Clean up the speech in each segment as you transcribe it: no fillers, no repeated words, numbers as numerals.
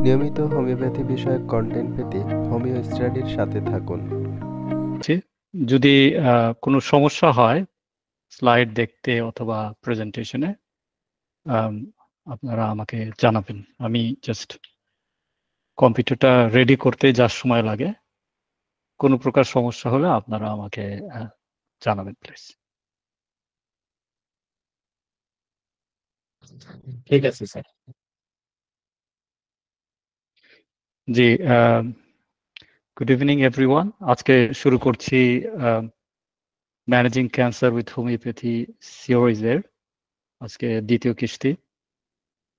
নিয়মিত হোমিওপ্যাথি বিষয়ক কন্টেন্ট পেতে হোমিও স্টাডির সাথে থাকুন। যদি কোনো সমস্যা হয় স্লাইড দেখতে অথবা প্রেজেন্টেশনে, আপনারা আমাকে জানাবেন। আমি জাস্ট কম্পিউটারটা রেডি করতে যা সময় লাগে, কোনো প্রকার সমস্যা হলে আপনারা আমাকে জানাবেন প্লিজ। ঠিক আছে স্যার। জি, গুড ইভিনিং এভরিওয়ান। আজকে শুরু করছি ম্যানেজিং ক্যান্সার উইথ হোমিওপ্যাথি সিরিজের আজকে দ্বিতীয় কিস্তি।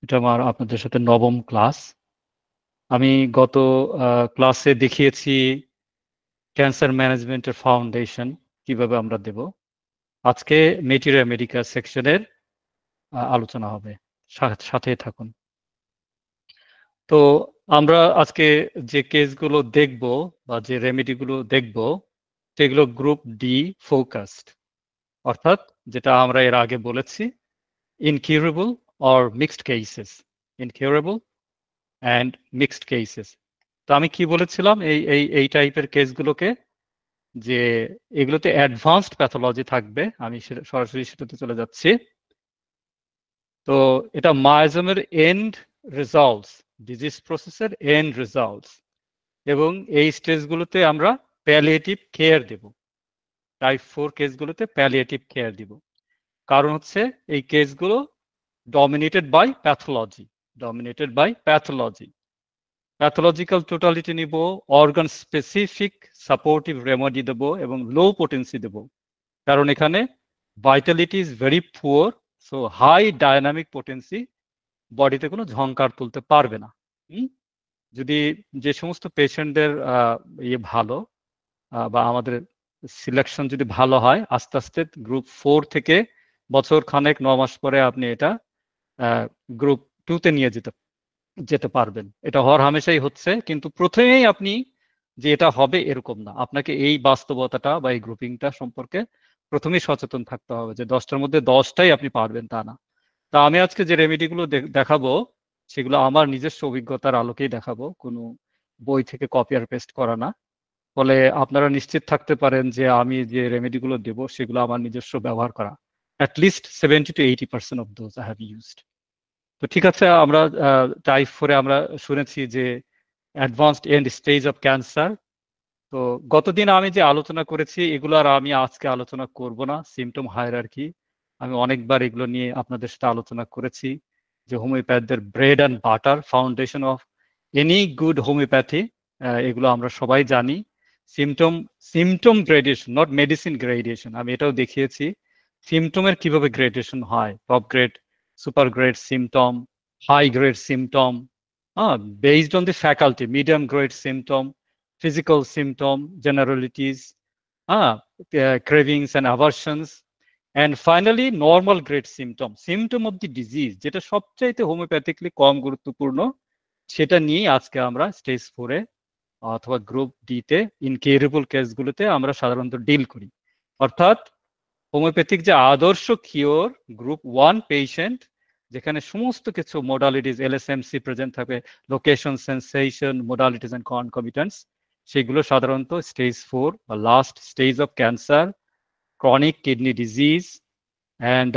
এটা আমার আপনাদের সাথে নবম ক্লাস। আমি গত ক্লাসে দেখিয়েছি ক্যান্সার ম্যানেজমেন্টের ফাউন্ডেশন কিভাবে আমরা দেব। আজকে মেটেরিয়া মেডিকা সেকশনের আলোচনা হবে, সাথে থাকুন। তো আমরা আজকে যে কেসগুলো দেখব বা যে রেমেডিগুলো দেখব সেগুলো গ্রুপ ডি ফোকাসড, অর্থাৎ যেটা আমরা এর আগে বলেছি incurable or mixed cases, incurable and mixed cases. তো আমি কি বলেছিলাম এই টাইপের কেসগুলোকে, যে এগুলোতে অ্যাডভান্সড প্যাথোলজি থাকবে। আমি সরাসরি সেটাতে চলে যাচ্ছি। তো এটা মায়োজমের এন্ড রেজাল্টস, ডিজিজ প্রসেসের এন্ড রেজাল্টস, এবং এই স্টেজগুলোতে আমরা প্যালিয়েটিভ কেয়ার দেব। টাইপ 4 কেসগুলোতে প্যালিয়েটিভ কেয়ার দিব। কারণ হচ্ছে এই কেসগুলো dominated by pathology, dominated by pathology. Pathological totality নিব, অর্গান স্পেসিফিক সাপোর্টিভ রেমেডি দেব এবং লো পোটেন্সি দেব। কারণ এখানে vitality is very poor, so high dynamic potency বডিতে কোনো ঝংকার তুলতে পারবে না। যদি যে সমস্ত পেশেন্টদের ইয়ে ভালো বা আমাদের সিলেকশন যদি ভালো হয়, আস্তে আস্তে গ্রুপ 4 থেকে বছর খানেক 9 মাস পরে আপনি এটা গ্রুপ 2-তে নিয়ে যেতে পারবেন। এটা হওয়ার হামেশাই হচ্ছে, কিন্তু প্রথমেই আপনি যে এটা হবে এরকম না। আপনাকে এই বাস্তবতাটা বা এই গ্রুপিংটা সম্পর্কে প্রথমেই সচেতন থাকতে হবে যে 10টার মধ্যে 10টাই আপনি পারবেন তা না। তা আমি আজকে যে রেমেডিগুলো দেখাবো সেগুলো আমার নিজস্ব অভিজ্ঞতার আলোকেই দেখাবো, কোনো বই থেকে কপি আর পেস্ট করা না। ফলে আপনারা নিশ্চিত থাকতে পারেন যে আমি যে রেমেডিগুলো দেব সেগুলো আমার নিজস্ব ব্যবহার করা। At least 70 to 80% of those I have used. তো ঠিক আছে, আমরা টাইপ 4-এ আমরা শুনেছি যে advanced end stage of cancer. তো গতদিন আমি যে আলোচনা করেছি এগুলো আর আমি আজকে আলোচনা করব না। সিমটম হায়ারার্কি আমি অনেকবার এগুলো নিয়ে আপনাদের সাথে আলোচনা করেছি, যে হোমিওপ্যাথদের bread and butter, foundation of any good homeopathy, এগুলো আমরা সবাই জানি। Symptom gradation, not medicine gradation, আমি এটাও দেখিয়েছি সিমটমের কিভাবে গ্রেডিয়েশন হয়, top grade, super grade symptom, high grade symptom, based on the faculty, medium grade symptom, physical symptom, generalities, cravings and aversions, and finally normal grade symptom of the disease, যেটা সবচাইতে হোমিওপ্যাথিকলি কম গুরুত্বপূর্ণ, সেটা নিয়ে আজকে আমরা স্টেজ 4-এ অথবা group ডি-তে incurable কেসগুলোতে আমরা সাধারণত ডিল করি। অর্থাৎ হোমিওপ্যাথিক যে আদর্শ কিওর গ্রুপ 1 পেশেন্ট, যেখানে সমস্ত কিছু মোডালিটিস এলএসএমসি প্রেজেন্ট থাকবে, লোকেশন, সেন্সেশন, মোডালিটিস এন্ড কনকমিটেন্টস, সেগুলো সাধারণত স্টেজ 4 বা last stage of cancer, chronic kidney disease and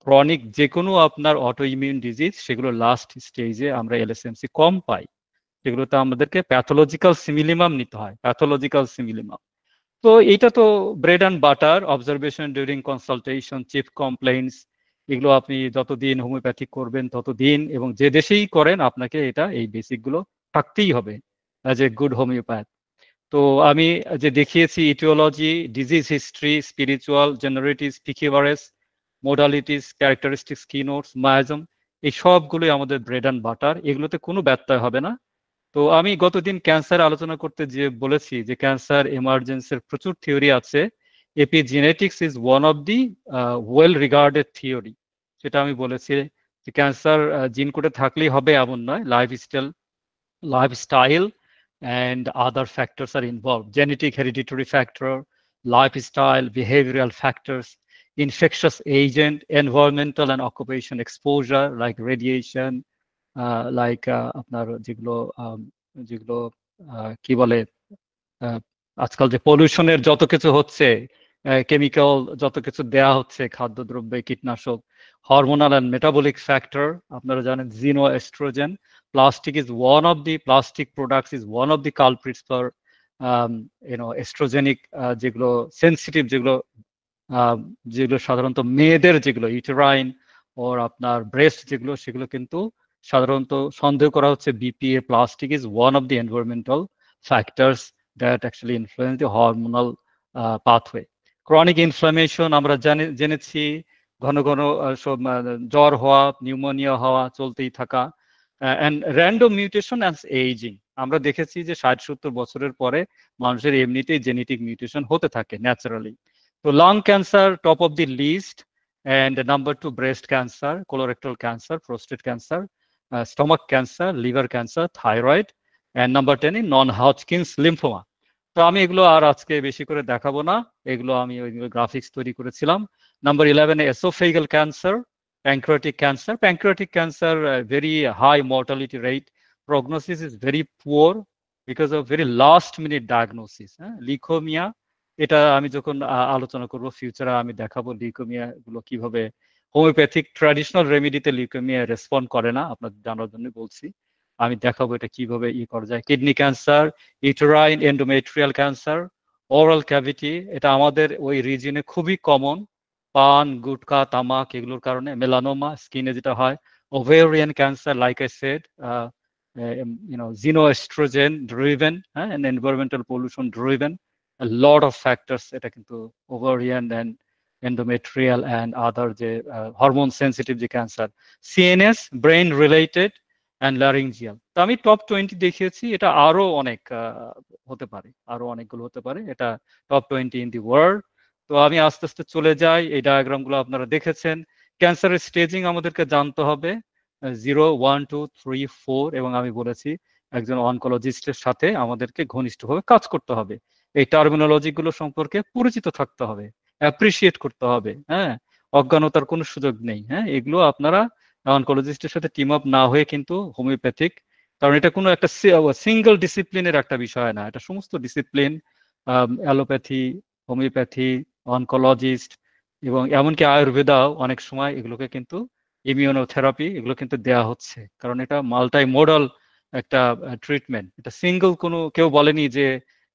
chronic যে কোনো আপনার অটো ইমিউন ডিজিজ, সেগুলো লাস্ট স্টেজে আমরা এলএসএমসি কম পাই। সেগুলোতে আমাদেরকে প্যাথোলজিক্যাল সিমিলিমাম নিতে হয়, প্যাথোলজিক্যাল সিমিলিমাম। তো এটা তো bread and butter, observation during consultation, chief complaints, এগুলো আপনি যতদিন হোমিওপ্যাথিক করবেন ততদিন, এবং যে দেশেই করেন আপনাকে এটা এই বেসিকগুলো থাকতেই হবে অ্যাজ এ গুড হোমিওপ্যাথ। তো আমি যে দেখিয়েছি etiology, disease history, spiritual, generalities, peculiarities, modalities, characteristics, keynotes, miasm, এই সবগুলোই আমাদের ব্রেড অ্যান্ড বাটার, এগুলোতে কোনো ব্যত্যয় হবে না। তো আমি গতদিন ক্যান্সার আলোচনা করতে যে বলেছি যে ক্যান্সার এমার্জেন্সির প্রচুর থিওরি আছে, epigenetics is one of the well regarded theory. সেটা আমি বলেছি যে ক্যান্সার জিন কোডে থাকলেই হবে এমন নয়, lifestyle and other factors are involved: genetic hereditary factor, lifestyle, behavioral factors, infectious agent, environmental and occupation exposure like radiation, like আপনার যেগুলো যেগুলো কি বলে আজকাল যে পলিউশনের যত কিছু হচ্ছে, কেমিক্যাল যত কিছু দেয়া হচ্ছে খাদ্যদ্রব্যে, কীটনাশক, হরমোনাল অ্যান্ড মেটাবলিক ফ্যাক্টর, আপনারা জানেন xeno estrogen, plastic products is one of the culprits for estrogenic, যেগুলো সেন্সিটিভ, যেগুলো সাধারণত মেয়েদের, যেগুলো ইউটেরাইন ওর আপনার ব্রেস্ট, সেগুলো কিন্তু সাধারণত সন্দেহ করা হচ্ছে BPA plastic is one of the environmental factors that actually influence the hormonal pathway. Chronic inflammation আমরা জেনেছি, ঘন ঘন সব জ্বর হওয়া, নিউমোনিয়া হওয়া, চলতেই থাকা, and random mutation and ageing. আমরা দেখেছি যে 60-70 বছরের পরে মানুষের এমনিতেই জেনেটিক মিউটেশন হতে থাকে ন্যাচারালি। তো lung cancer top of the list, and number 2 breast cancer, colorectal cancer, prostate cancer, stomach cancer, liver cancer, thyroid, and number 10 is non-Hodgkin's lymphoma. তো আমি এগুলো আর আজকে বেশি করে দেখাবো না, এগুলো আমি ওইগুলো গ্রাফিক্স তৈরি করেছিলাম। Number 11 esophageal cancer, pancreatic cancer, very high mortality rate, prognosis is very poor because of very last minute diagnosis. Leukaemia, এটা আমি যখন আলোচনা করব ফিউচারে, আমি দেখাবো লিউকোমিয়া গুলো কিভাবে হোমিওপ্যাথিক ট্র্যাডিশনাল রেমেডিতে লিউকোমিয়া রেসপন্ড করে না, আপনাদের জানার জন্য বলছি। আমি দেখাবো এটা কিভাবে করা যায়। Kidney cancer, uterine endometrial cancer, oral cavity, এটা আমাদের ওই রিজিয়নে খুবই কমন, পান, গুটখা, তামাক এগুলোর কারণে। মেলানোমা, স্কিনে যেটা হয়। Ovarian cancer, like I said, xenoestrogen driven and environmental pollution driven, a lot of factors, এটা কিন্তু ovarian and endometrial and other যে হরমোন সেন্সিটিভ যে cancer. CNS, brain related and laryngeal। তো আমি টপ 20 দেখিয়েছি, এটা আরো অনেক হতে পারে, আরো অনেকগুলো হতে পারে, এটা টপ 20 ইন দি ওয়ার্ল্ড। তো আমি আস্তে আস্তে চলে যাই, এই ডায়াগ্রামগুলো আপনারা দেখেছেন। ক্যান্সারের স্টেজিং আমাদেরকে জানতে হবে, 0, 1, 2, 3, 4, এবং আমি বলেছি একজন অনকোলজিস্টের সাথে আমাদেরকে ঘনিষ্ঠভাবে কাজ করতে হবে, এই টার্মিনোলজি গুলো সম্পর্কে পরিচিত থাকতে হবে, অ্যাপ্রিসিয়েট করতে হবে। হ্যাঁ, অজ্ঞানতার কোনো সুযোগ নেই। হ্যাঁ, এগুলো আপনারা অনকোলজিস্টের সাথে টিম আপ না হয়ে কিন্তু হোমিওপ্যাথিক, কারণ এটা কোনো একটা সিঙ্গেল ডিসিপ্লিনের একটা বিষয় না, এটা সমস্ত ডিসিপ্লিন, অ্যালোপ্যাথি, হোমিওপ্যাথি, অনকোলজিস্ট এবং এমনকি আয়ুর্বেদাও অনেক সময় এগুলোকে কিন্তু ইমিউনোথেরাপি এগুলো কিন্তু দেয়া হচ্ছে, কারণ এটা মাল্টি মোডাল একটা ট্রিটমেন্ট। এটা সিঙ্গেল কোনো কেউ বলেনি যে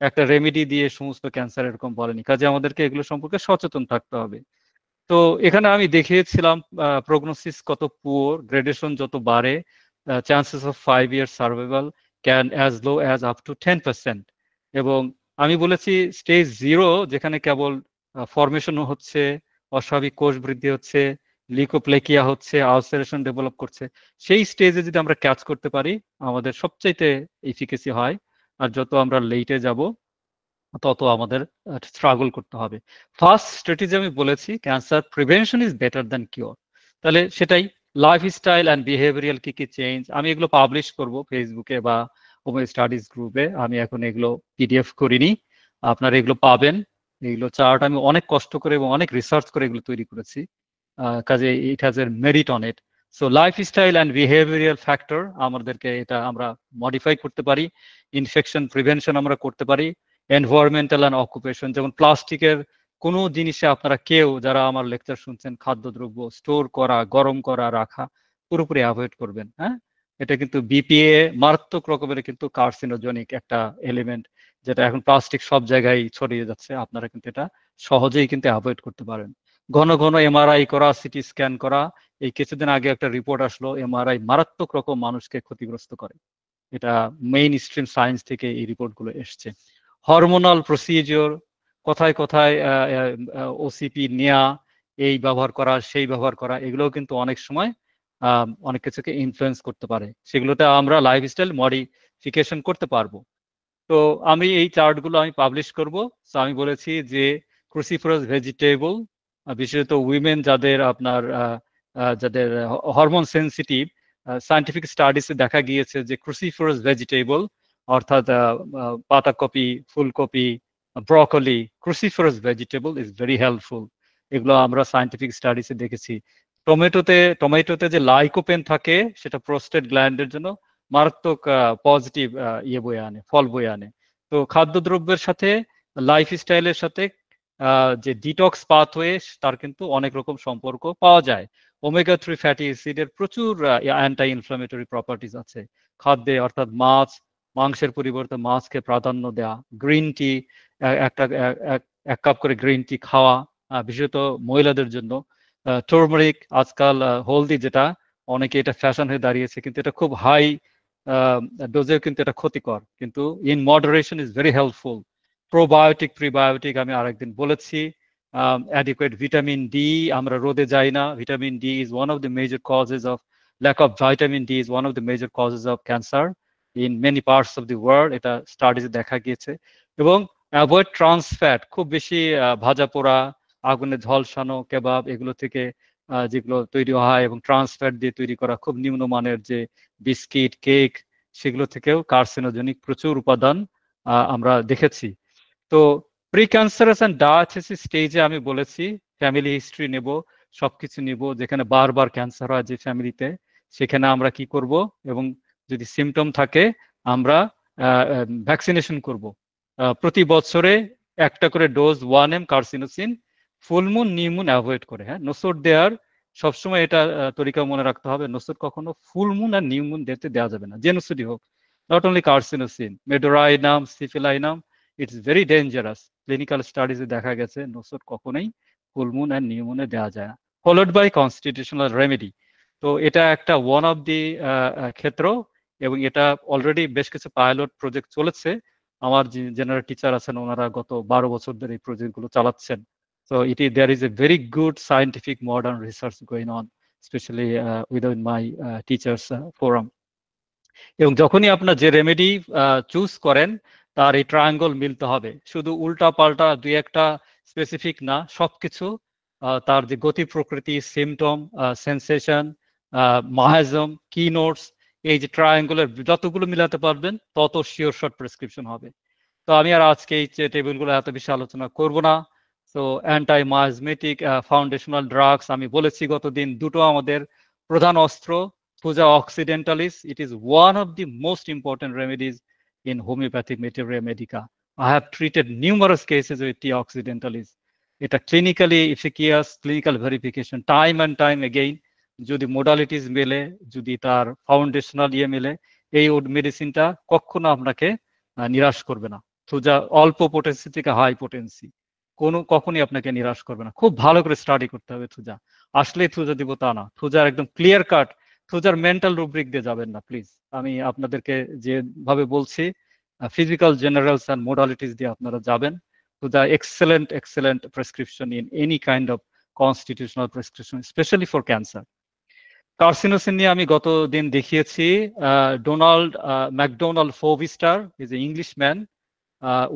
একটা রেমেডি দিয়ে সমস্ত ক্যান্সার, এরকম বলেনি। কাজে আমাদেরকে এগুলো সম্পর্কে সচেতন থাকতে হবে। তো এখানে আমি দেখিয়েছিলাম প্রগনোসিস কত পুয়ার, গ্রেডেশন যত বাড়ে, chances of 5 years survival can as low as up to 10%। এবং আমি বলেছি স্টেজ 0, যেখানে কেবল ফরমেশন হচ্ছে, অস্বাভাবিক কোষ বৃদ্ধি হচ্ছে, লিকোপ্লেকিয়া হচ্ছে, আলসারেশন ডেভেলপ করছে, সেই স্টেজে যদি আমরা ক্যাচ করতে পারি আমাদের সবচাইতে এফিকেসি হয়। আর যত আমরা লেটে যাব তত আমাদের স্ট্রাগল করতে হবে। ফার্স্ট স্ট্র্যাটেজি আমি বলেছি, cancer prevention is better than cure. তাহলে সেটাই, লাইফস্টাইল অ্যান্ড বিহেভিয়ারাল কি কি চেঞ্জ, আমি এগুলো পাবলিশ করব ফেসবুকে বা হোমিও স্টাডিজ গ্রুপে। আমি এখন এগুলো পিডিএফ করিনি, আপনারা এগুলো পাবেন। এগুলো চার্ট আমি অনেক কষ্ট করে এবং অনেক রিসার্চ করে এগুলো তৈরি করেছি, কাজে it has a merit on it. So lifestyle and behavioural factor আমাদেরকে, এটা আমরা মডিফাই করতে পারি। ইনফেকশন প্রিভেনশন আমরা করতে পারি। এনভায়রনমেন্টাল অ্যান্ড অকুপেশন, যেমন প্লাস্টিকের কোনো জিনিসে আপনারা কেউ যারা আমার লেকচার শুনছেন, খাদ্যদ্রব্য স্টোর করা, গরম করা, রাখা পুরোপুরি অ্যাভয়েড করবেন। হ্যাঁ, এটা কিন্তু বিপিএ মারাত্মক রকমের কিন্তু কার্সিনোজেনিক একটা এলিমেন্ট, যেটা এখন প্লাস্টিক সব জায়গায় ছড়িয়ে যাচ্ছে, আপনারা কিন্তু এটা সহজেই কিন্তু অ্যাভয়েড করতে পারেন। ঘন ঘন এমআরআই করা, সিটি স্ক্যান করা, এই কিছুদিন আগে একটা রিপোর্ট আসলো, এমআরআই মারাত্মক রকম মানুষকে ক্ষতিগ্রস্ত করে, এটা মেইন স্ট্রিম সায়েন্স থেকে এই রিপোর্টগুলো এসছে। হরমোনাল প্রসিজিওর, কোথায় কোথায় ওসিপি নেয়া, এই ব্যবহার করা, সেই ব্যবহার করা, এগুলোও কিন্তু অনেক সময় অনেক কিছুকে ইনফ্লুয়েন্স করতে পারে, সেগুলোতে আমরা লাইফস্টাইল মডিফিকেশন করতে পারবো। তো আমি এই চার্টগুলো আমি পাবলিশ করব। সো আমি বলেছি যে ক্রুসিফেরাস ভেজিটেবল, বিশেষত উইমেন যাদের আপনার যাদের হরমোন সেন্সিটিভ, সায়েন্টিফিক স্টাডিজে দেখা গিয়েছে যে ক্রুসিফেরাস ভেজিটেবল অর্থাৎ পাতাকপি, ফুলকপি, broccoli, cruciferous vegetable is very helpful. এগুলো আমরা সায়েন্টিফিক স্টাডিজে দেখেছি। টমেটোতে যে লাইকোপেন থাকে সেটা প্রোস্টেট গ্ল্যান্ডের জন্য মারাত্মক পজিটিভ ফল বয়ে আনে। তো খাদ্যদ্রব্যের সাথে লাইফস্টাইলের সাথে যে ডিটক্স পাথওয়ে তার কিন্তু অনেক রকম সম্পর্ক পাওয়া যায়। ওমেগা 3 ফ্যাটি অ্যাসিডের প্রচুর অ্যান্টি ইনফ্লামেটরি প্রপার্টিজ আছে খাদ্যে, অর্থাৎ মাংসের পরিবর্তে মাছকে প্রাধান্য দেওয়া, গ্রিন টি একটা এক কাপ করে গ্রিন টি খাওয়া, বিশেষত মহিলাদের জন্য। টার্মারিক, আজকাল হলদি, যেটা অনেকে এটা ফ্যাশন হয়ে দাঁড়িয়েছে, কিন্তু এটা খুব হাই ডোজেও কিন্তু এটা ক্ষতিকর, কিন্তু in moderation is very helpful. Probiotic, prebiotic আমি আরেকদিন বলেছি। অ্যাডিকুয়েট ভিটামিন ডি, আমরা রোদে যাই না, vitamin D is one of the major causes of lack of vitamin D is one of the major causes of cancer in many parts of the world, এটা স্টাডিজে দেখা গিয়েছে। এবং অ্যাভয়েড ট্রান্স ফ্যাট, খুব বেশি ভাজা পোড়া, আগুনে ঝলসানো কেবাব, এগুলো থেকে যেগুলো তৈরি হয় এবং ট্রান্স ফ্যাট দিয়ে তৈরি করা খুব নিম্নমানের যে বিস্কিট, কেক, সেগুলো থেকেও কার্সিনোজেনিক প্রচুর উপাদান আমরা দেখেছি। তো প্রি ক্যান্সারাস অ্যান্ড ডায়াথেসিস স্টেজে আমি বলেছি ফ্যামিলি হিস্ট্রি নেব, সবকিছু নিব, যেখানে বারবার ক্যান্সার হয় যে ফ্যামিলিতে, সেখানে আমরা কি করব, এবং যদি সিমটম থাকে আমরা ভ্যাকসিনেশন করব। প্রতি বছরে একটা করে dose 1M carcinosin, full moon new moon avoid করে। হ্যাঁ, নোসোড দেওয়ার সবসময় এটা তরিকা মনে রাখতে হবে, নোসোড কখনো ফুলমুন আর নিউমুন দিতে দেওয়া যাবে না, যে নোসোডই হোক, not only carcinosin, medorrhinum, syphilinum, it's very dangerous. Clinical স্টাডিজে দেখা গেছে নোসোড কখনোই ফুলমুন আর নিউমুনে দেওয়া যায় না। Followed by constitutional remedy. তো এটা একটা ওয়ান অফ দি ক্ষেত্র, এবং এটা অলরেডি বেশ কিছু পাইলট প্রজেক্ট চলেছে। আমার যে জেনারেল টিচার আছেন, ওনারা গত 12 বছর ধরে এই প্রজেক্টগুলো চালাচ্ছেন। So there is a very good scientific modern research going on, especially within my teachers forum. এবং যখনই আপনার যে রেমেডি চুজ করেন তার এই ট্রায়াঙ্গল মিলতে হবে, শুধু উল্টা পাল্টা দুই একটা স্পেসিফিক না, সবকিছু তার যে গতি প্রকৃতি, সিমটম, সেন্সেশন, মাহাজম, কি নোটস, এই যে ট্রায়াঙ্গলের যতগুলো মিলাতে পারবেন তত শিওর শর্ট প্রেসক্রিপশন হবে। তো আমি আর আজকে এই টেবিলগুলো এত বেশি আলোচনা করব না। তো অ্যান্টাই মায়াজমেটিক ফাউন্ডেশনাল ড্রাগস আমি বলেছি গতদিন, দুটো আমাদের প্রধান অস্ত্র। Thuja occidentalis, it is one of the most important remedies in homeopathic materia medica. I have treated numerous cases with T. occidentalis. এটা clinically efficacious, clinical verification, time and time again, যদি modalities মেলে, যদি তার foundational মেলে, এই মেডিসিনটা কখনো আপনাকে নিরাশ করবে না। থুজা অল্প পোটেন্সি থেকে হাই পোটেন্সি কখনই আপনাকে নিরাশ করবে না। খুব ভালো করে স্টাডি করতে হবে থুজা, আসলে থুজা দিব তা না। থুজার একদম ক্লিয়ার কাট, থুজার মেন্টাল রুব্রিক দিয়ে যাবেন না প্লিজ। আমি আপনাদেরকে যেভাবে বলছি, ফিজিক্যাল জেনারেলস অ্যান্ড মোডালিটিস দিয়ে আপনারা যাবেন। Thuja excellent prescription in any kind of constitutional prescription, specially for cancer. Carcinosin নিয়ে আমি গত দিন দেখিয়েছি। Donald McDonald Foubister is a English man,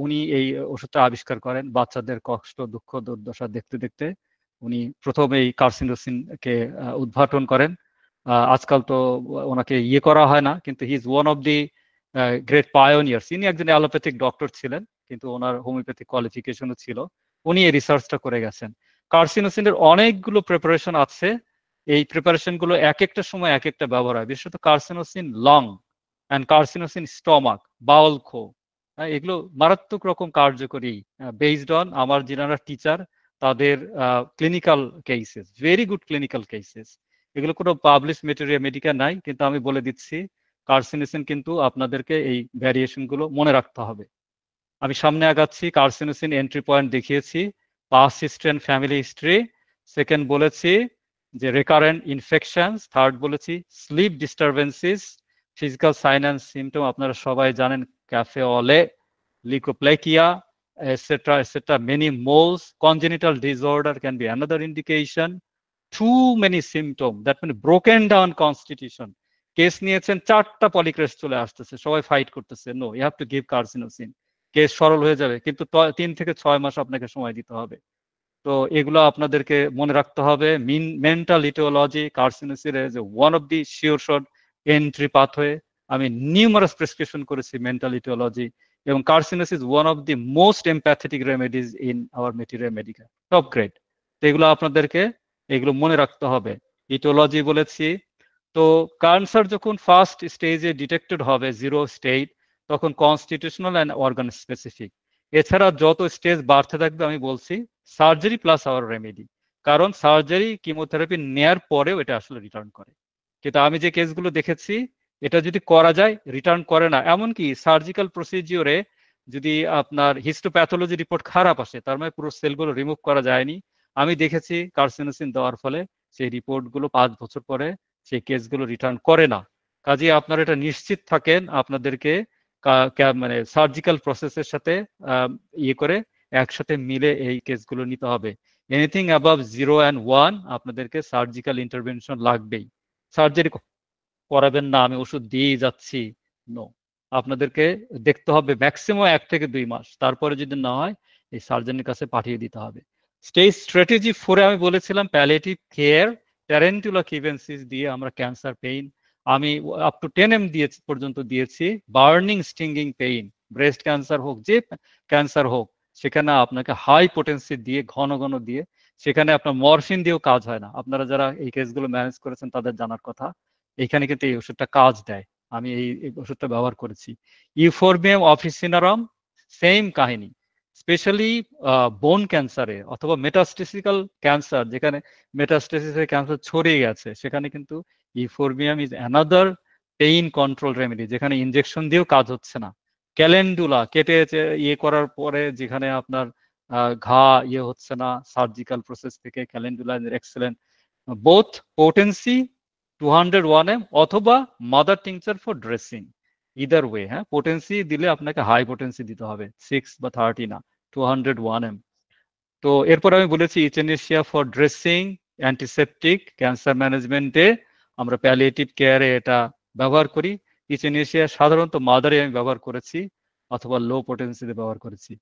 উনি এই ওষুধটা আবিষ্কার করেন বাচ্চাদের কষ্ট, দুঃখ, দুর্দশা দেখতে দেখতে। উনি প্রথম এই কার্সিনোসিনকে উদ্ঘাটন করেন। আজকাল তো ওনাকে করা হয় না, কিন্তু he is one of the great pioneers. ইনি একজন অ্যালোপ্যাথিক ডক্টর ছিলেন, কিন্তু ওনার হোমিওপ্যাথিক কোয়ালিফিকেশনও ছিল, উনি এই রিসার্চটা করে গেছেন। কার্সিনোসিনের অনেকগুলো প্রিপারেশন আছে, এই প্রিপারেশন গুলো এক একটা সময় এক একটা ব্যবহার হয়, বিশেষত carcinosin lung and carcinosin stomach, bowel খো, এগুলো মারাত্মক রকম কার্যকরী, বেসড অন আমার যারা টিচার তাদের clinical cases, very good clinical cases. এগুলো কোনো পাবলিশ মেটেরিয়া মেডিকা নাই, কিন্তু আমি বলে দিচ্ছি কার্সিনোসিন কিন্তু আপনাদেরকে এই ভ্যারিয়েশন গুলো মনে রাখতে হবে। আমি সামনে আগাচ্ছি। কার্সিনোসিন এন্ট্রি পয়েন্ট দেখিয়েছি, past history and family history. Second বলেছি যে রেকারেন্ট ইনফেকশনস। থার্ড বলেছি sleep disturbances. Physical sign and symptom আপনারা সবাই জানেন, cafe au lait, leukoplakia, etc. Many moles. Congenital disorder can be another indication. Too many symptoms, that means broken down constitution. Case নিয়েছেন 4টা polycrest চলে আসতেছে, সবাই fight করতেছে, no, you have to give carcinosin, case সরল হয়ে যাবে, কিন্তু 3 থেকে 6 মাস আপনাকে সময় দিতে হবে। তো এগুলো আপনাদেরকে মনে রাখতে হবে। Mental etiology, carcinosin is one of the sure short entry pathway. আমি নিউমারাস প্রেসক্রিপশন করেছি মেন্টাল ইটিওলজি, এবং carcinosis one of the most empathetic remedies in our materia medica, top grade. তো এগুলো আপনাদেরকে এগুলো মনে রাখতে হবে। ইটোলজি বলেছি। তো ক্যান্সার যখন ফার্স্ট স্টেজে ডিটেক্টেড হবে, 0 স্টেজ, তখন কনস্টিটিউশনাল অ্যান্ড অর্গান স্পেসিফিক। এছাড়া যত স্টেজ বাড়তে থাকবে আমি বলছি সার্জারি প্লাস আওয়ার রেমেডি, কারণ সার্জারি কিমোথেরাপি নেয়ার পরেও এটা আসলে রিটার্ন করে। কিন্তু আমি যে কেসগুলো দেখেছি, এটা যদি করা যায় রিটার্ন করে না। এমনকি সার্জিক্যাল প্রসিজিওরে যদি আপনার হিস্টোপ্যাথোলজি রিপোর্ট খারাপ আসে, তার মানে পুরো সেলগুলো রিমুভ করা যায়নি। আমি দেখেছি কার্সিনোসিন দেওয়ার ফলে সেই রিপোর্টগুলো 5 বছর পরে সেই কেসগুলো রিটার্ন করে না। কাজে আপনারা এটা নিশ্চিত থাকেন আপনাদেরকে মানে সার্জিক্যাল প্রসেসের সাথে ইয়ে করে একসাথে মিলে এই কেসগুলো নিতে হবে। এনিথিং অ্যাবাভ 0 and 1 আপনাদেরকে সার্জিক্যাল ইন্টারভেনশন লাগবেই। সার্জারি করাবেন না আমি ওষুধ দিয়েই যাচ্ছি, নো। আপনাদেরকে দেখতে হবে ম্যাক্সিমাম 1 থেকে 2 মাস, তারপরে যদি না হয় এই সার্জনের কাছে পাঠিয়ে দিতে হবে। স্টেজ স্ট্র্যাটেজি 4-এ আমি বলেছিলাম প্যালিয়েটিভ কেয়ার, ট্যারেন্টুলা কিভেন্সিস দিয়ে আমরা ক্যান্সার পেইন, আমি আপ টু 10 দিয়ে পর্যন্ত দিয়েছি। Burning stinging pain, breast cancer হোক, যে ক্যান্সার হোক, সেখানে আপনাকে হাই পোটেন্সি দিয়ে ঘন ঘন দিয়ে, সেখানে আপনার মরফিন দিয়েও কাজ হয় না। আপনারা যারা এই কেসগুলো ম্যানেজ করেছেন তাদের জানার কথা, এখানে কিন্তু এই ওষুধটা কাজ দেয়। আমি এই ওষুধটা ব্যবহার করেছি। ইউফোরবিয়াম অফিসিনারাম, সেম কাহিনী। স্পেশালি বোন ক্যান্সারে অথবা মেটাস্টেসিক্যাল ক্যান্সার, যেখানে মেটাস্টেসিসের ক্যান্সার ছড়িয়ে গেছে, সেখানে কিন্তু euphorbium is another pain control remedy, যেখানে ইনজেকশন দিয়েও কাজ হচ্ছে না। ক্যালেন্ডুলা কেটে ইয়ে করার পরে যেখানে আপনার ঘা ইয়ে হচ্ছে না, সার্জিক্যাল প্রসেস থেকে ক্যালেন্ডুলা এক্সেলেন্ট, বোথ পোটেন্সি 201 অথবা mother tincture for dressing, either way. হ্যাঁ, পোটেন্সি দিলে আপনাকে হাই পোটেন্সি দিতে হবে, 6 বা 30 না, 201 তো এরপর আমি বলেছি ইচেনেশিয়া ফর ড্রেসিং, অ্যান্টিসেপটিক, ক্যান্সার ম্যানেজমেন্টে আমরা প্যালিয়েটিভ কেয়ারে এটা ব্যবহার করি। ইচেনেশিয়া সাধারণত মাদারে আমি ব্যবহার করেছি অথবা লো পোটেন্সিতে ব্যবহার করেছি।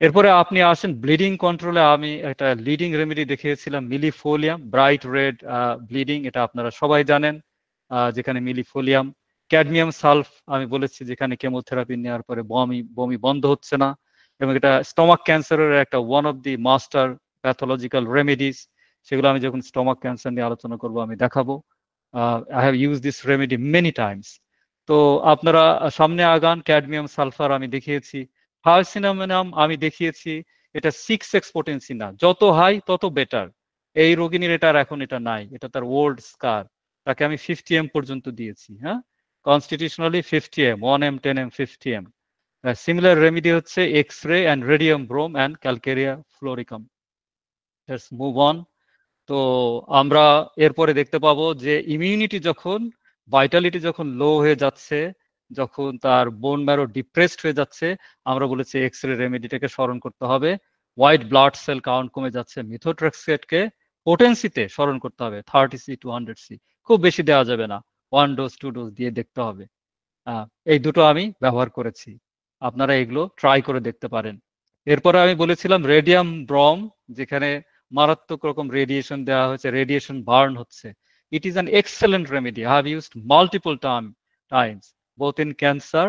এরপরে আপনি আসেন ব্লিডিং কন্ট্রোলে, আমি একটা লিডিং রেমেডি দেখিয়েছিলাম মিলিফোলিয়াম, ব্রাইট রেড ব্লিডিং, এটা আপনারা সবাই জানেন। যেখানে মিলিফোলিয়াম, ক্যাডমিয়াম সালফ আমি বলেছি যেখানে কেমোথেরাপি নেওয়ার পরে বমি বমি বন্ধ হচ্ছে না, এবং এটা স্টমাক ক্যান্সারের একটা one of the master pathological remedies. সেগুলো আমি যখন স্টমাক ক্যান্সার নিয়ে আলোচনা করব আমি দেখাবো। I have use this remedy many Times. তো আপনারা সামনে আগান। ক্যাডমিয়াম সালফার আমি দেখিয়েছি। থায়াসিনামিনাম আমি দেখিয়েছি, এটা 6x পোটেন্সি না, যত হাই তত বেটার। এই রোগিনীর এটার এখন এটা নাই, এটা তার ওল্ড স্কার, তাকে আমি 50 m পর্যন্ত দিয়েছি। হ্যাঁ, constitutionally 50 m, 1 m, 10 m, 50 m। Similar remedy হচ্ছে X ray and radium brom and calcarea fluoricum. Let's move on. তো আমরা এরপরে দেখতে পাবো যে ইমিউনিটি যখন, ভাইটালিটি যখন লো হয়ে যাচ্ছে, যখন তার বোন ম্যারো ডিপ্রেসড হয়ে যাচ্ছে, আমরা বলেছি এক্স রে রেমেডিটাকে স্মরণ করতে হবে। হোয়াইট ব্লাড সেল কাউন্ট কমে যাচ্ছে, মিথোট্রেক্সেটকে পোটেন্সিতে স্মরণ করতে হবে, 30C to 100C, খুব বেশি দেওয়া যাবে না, 1 ডোজ 2 ডোজ দিয়ে দেখতে হবে। এই দুটো আমি ব্যবহার করেছি, আপনারা এগুলো ট্রাই করে দেখতে পারেন। এরপরে আমি বলেছিলাম রেডিয়াম ব্রম, যেখানে মারাত্মক রকম রেডিয়েশন দেওয়া হয়েছে, রেডিয়েশন বার্ন হচ্ছে। ইট is an excellent remedy, I have used multiple Times both in cancer,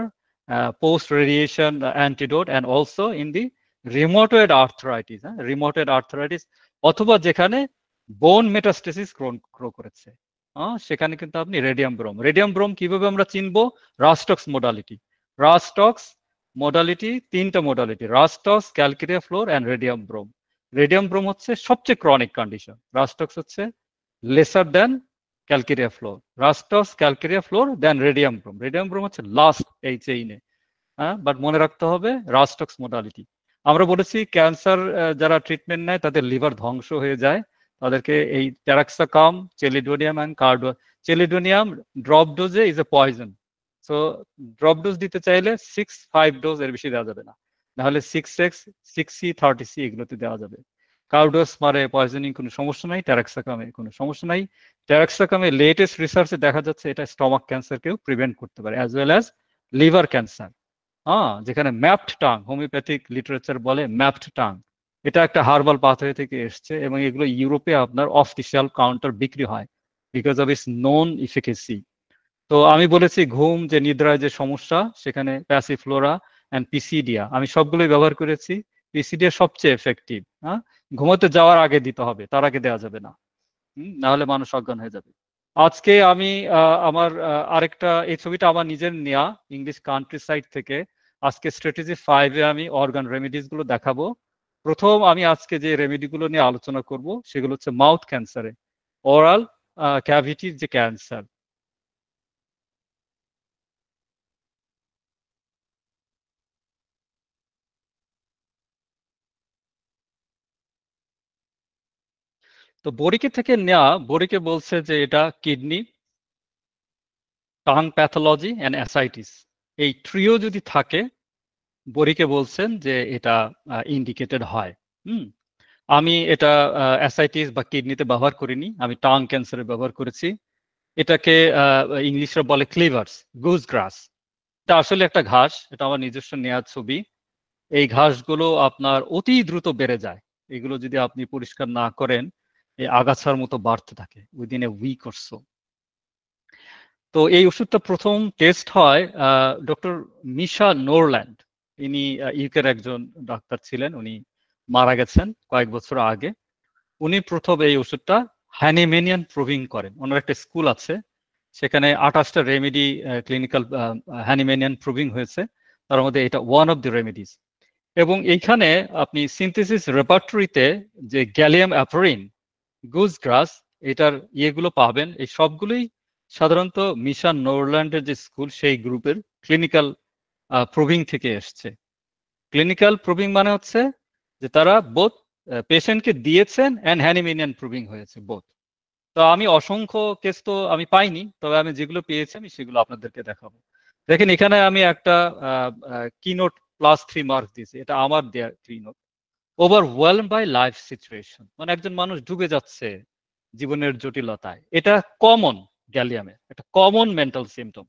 post radiation antidote, and also in the rheumatoid arthritis, rheumatoid arthritis, অথবা যেখানে বোন মেটাস্টেসিস গ্রো করেছে, সেখানে কিন্তু আপনি রেডিয়াম ব্রোম কিভাবে আমরা চিনবো? রাস্টক্স মোডালিটি। রাস্টক্স মোডালিটি, 3টা modality, রাস্টক্স, calcarea floor and radium broom. Radium broom হচ্ছে সবচেয়ে ক্রনিক কন্ডিশন, রাস্টক্স হচ্ছে লেসার দেন ক্যালকেরিয়া ফ্লোর, রাস্টক্স, ক্যালকেরিয়া ফ্লোর দেন রেডিয়াম ব্রোম। রেডিয়াম ব্রোম হচ্ছে লাস্ট এই চেইনে। হ্যাঁ, বাট মনে রাখতে হবে রাস্টক্স মোডালিটি। আমরা বলেছি ক্যান্সার যারা ট্রিটমেন্ট নেয় তাদের লিভার ধ্বংস হয়ে যায়, তাদেরকে এই taraxacum, chelidonium and chelidonium drop ডোজে is a poison. So drop dose দিতে চাইলে 6-5 ডোজ, এর বেশি দেওয়া যাবে না, নাহলে 6x, 6C, 30C এগুলোতে দেওয়া যাবে। কার্ডোস মারে পয়জনিং কোনো সমস্যা নাই, ট্যারাক্সাকামে কোনো সমস্যা নাই। ট্যারাক্সাকামে লেটেস্ট রিসার্চে দেখা যাচ্ছে এটা স্টমাক ক্যান্সারকেও প্রিভেন্ট করতে পারে, as well as liver cancer. যেখানে ম্যাপড টাং, হোমিওপ্যাথিক লিটারেচার বলে ম্যাপড টাং, এটা একটা হার্বাল পাথওয়ে থেকে এসছে, এবং এগুলো ইউরোপে আপনার অফ দি শেলফ কাউন্টার বিক্রি হয় because of its known efficacy. তো আমি বলেছি ঘুম, যে নিদ্রায় যে সমস্যা, সেখানে প্যাসিফ্লোরা অ্যান্ড পিসিডিয়া আমি সবগুলোই ব্যবহার করেছি। পিসিডিয়া সবচেয়ে এফেক্টিভ। ঘুমোতে যাওয়ার আগে দিতে হবে, তার আগে দেওয়া যাবে না। না হলে মানুষ অজ্ঞান হয়ে যাবে। আজকে আমি আমার আরেকটা, এই ছবিটা আমার নিজের নেয়া ইংলিশ কান্ট্রি সাইড থেকে। আজকে স্ট্র্যাটেজি 5-এ আমি অর্গান রেমেডিস গুলো দেখাবো। প্রথম আমি আজকে যে রেমেডি গুলো নিয়ে আলোচনা করব সেগুলো হচ্ছে মাউথ ক্যান্সারে, ওরাল ক্যাভিটির যে ক্যান্সার। তো বরিকে থেকে নেওয়া, বরিকে বলছে যে এটা kidney, tongue pathology and ascites, এই ট্রিও যদি থাকে বরিকে বলছেন যে এটা ইন্ডিকেটেড হয়। হুম আমি এটা অ্যাসাইটিস বা কিডনিতে ব্যবহার করিনি, আমি টাং ক্যান্সারে ব্যবহার করেছি। এটাকে ইংলিশরা বলে ক্লিভার্স, গুজ গ্রাস। এটা আসলে একটা ঘাস, এটা আমার নিজস্ব নেওয়া ছবি। এই ঘাসগুলো আপনার অতি দ্রুত বেড়ে যায়। এগুলো যদি আপনি পরিষ্কার না করেন এই আগাছার মতো বাড়তে থাকে within a week or so. তো এই ওষুধটা প্রথম টেস্ট হয় ডক্টর মিশা নোরল্যান্ড। ইনি ইউকের একজন ডাক্তার ছিলেন, উনি মারা গেছেন কয়েক বছর আগে। উনি প্রথম এই ওষুধটা হ্যানিমেনিয়ান প্রুভিং করেন। ওনার একটা স্কুল আছে, সেখানে 28টা রেমেডি ক্লিনিক্যাল হ্যানিমেনিয়ান প্রুভিং হয়েছে, তার মধ্যে এটা ওয়ান অফ দ্য রেমেডিস। এবং এইখানে আপনি সিনথেসিস রেপার্টরিতে যে গ্যালিয়াম অ্যাপোরিন, গুজ গ্রাস, এটার ইয়েগুলো পাবেন। এই সবগুলোই সাধারণত মিশন নোরল্যান্ডের যে স্কুল সেই গ্রুপের ক্লিনিক্যাল প্রুভিং থেকে এসছে। ক্লিনিক্যাল প্রুভিং মানে হচ্ছে যে তারা বোথ পেশেন্টকে দিয়েছেন অ্যান্ড হ্যানিমেনিয়ান প্রুভিং হয়েছে বোথ। তো আমি অসংখ্য কেস তো আমি পাইনি, তবে আমি যেগুলো পেয়েছি আমি সেগুলো আপনাদেরকে দেখাবো। দেখেন এখানে আমি একটা কিনোট +3 মার্ক দিয়েছি, এটা আমার দেয়া keynote. Overwhelm by life situation, মানে একজন মানুষ ডুবে যাচ্ছে জীবনের জটিলতায়। এটা কমন, গ্যালিয়ামের একটা কমন মেন্টাল সিমটম।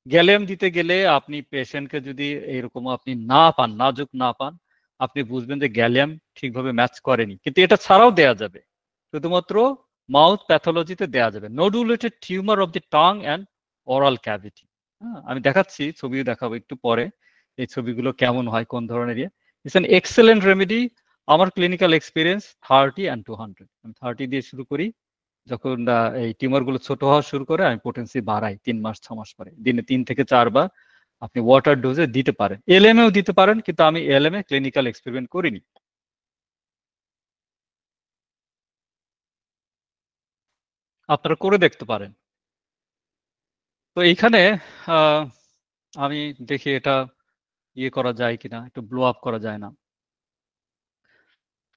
গ্যালিয়াম দিতে গেলে আপনি পেশেন্টকে যদি এরকম আপনি না পান, নাজুক না পান, আপনি বুঝবেন যে গ্যালিয়াম ঠিকভাবে ম্যাচ করেনি। কিন্তু এটা ছাড়াও দেয়া যাবে, শুধুমাত্র মাউথ প্যাথোলজিতে দেয়া যাবে। Nodulated tumour of the tongue and oral cavity. আমি দেখাচ্ছি, ছবিও দেখাবো একটু পরে এই ছবিগুলো কেমন হয়, কোন ধরনের ইয়ে। It's an excellent remedy. আমার ক্লিনিক্যাল এক্সপিরিয়েন্স 30 and 200। আমি 30 দিয়ে শুরু করি, যখন এই টিউমার গুলো ছোট হওয়া শুরু করে আমি পোটেন্সি বাড়াই 3 মাস 6 মাস পরে, দিনে 3 থেকে 4 বার আপনি ওয়াটার ডোজে দিতে পারেন। এলএমএও দিতে পারেন, কিন্তু আমি এলএমএ ক্লিনিক্যাল এক্সপেরিমেন্ট করিনি। আপনারা করে দেখতে পারেন। তো এইখানে আহ, আমি দেখি এটা ইয়ে করা যায় কিনা, একটু ব্লো আপ করা যায় না।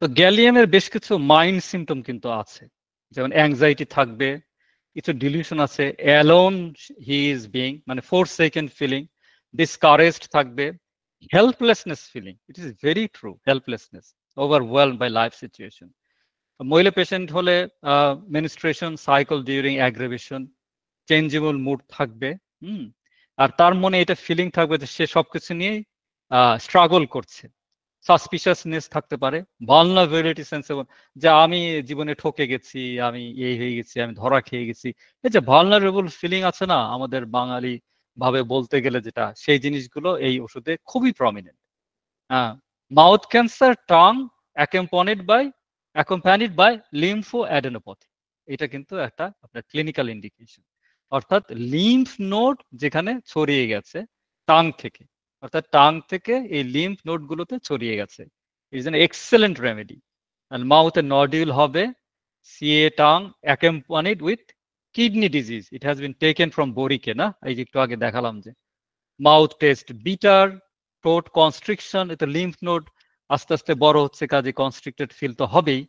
তো গ্যালিয়ামের বেশ কিছু মাইন্ড সিমটম কিন্তু আছে, যেমন অ্যাংজাইটি থাকবে, কিছু ডিলিউশন আছে, অ্যালোন হি ইজ বিং, মানে ফোরসেকেন ফিলিং, ডিসকারেজড থাকবে, helplessness feeling, it is very true, helplessness, overwhelm by life situation. মহিলা পেশেন্ট হলে menstruation cycle during aggravation, changeable mood থাকবে। হুম আর তার মনে এটা ফিলিং থাকবে যে সে সবকিছু নিয়েই স্ট্রাগল করছে। সাসপিশিয়াসনেস থাকতে পারে, ভালনারেবিলিটি সেন্সেবল, যে আমি জীবনে ঠকে গেছি, আমি এই হয়ে গেছি, আমি ধরা খেয়ে গেছি। এই যে ভালনারেবল ফিলিং আছে না আমাদের বাঙালি ভাবে বলতে গেলে, যেটা সেই জিনিসগুলো এই ওষুধে খুবই প্রমিনেন্ট। হ্যাঁ, mouth cancer, tongue accompanied by lympho adenopathy, এটা কিন্তু একটা আপনার ক্লিনিক্যাল ইন্ডিকেশন। অর্থাৎ লিম্ফ নোড যেখানে ছড়িয়ে গেছে টাং থেকে, অর্থাৎ টাং থেকে এই লিম্ফ নোড গুলোতে ছড়িয়ে গেছে। Is an excellent remedy. আর মাউথে নডিউল হবে, CA tongue accompanied with kidney disease, it has been taken from Boericke, না এই যে একটু আগে দেখালাম যে মাউথ টেস্ট বিটার, ঠোঁট কনস্ট্রিকশন, এতে লিম্ফ নোড আস্তে আস্তে বড় হচ্ছে, কাজে কনস্ট্রিক্টেড ফিল তো হবেই।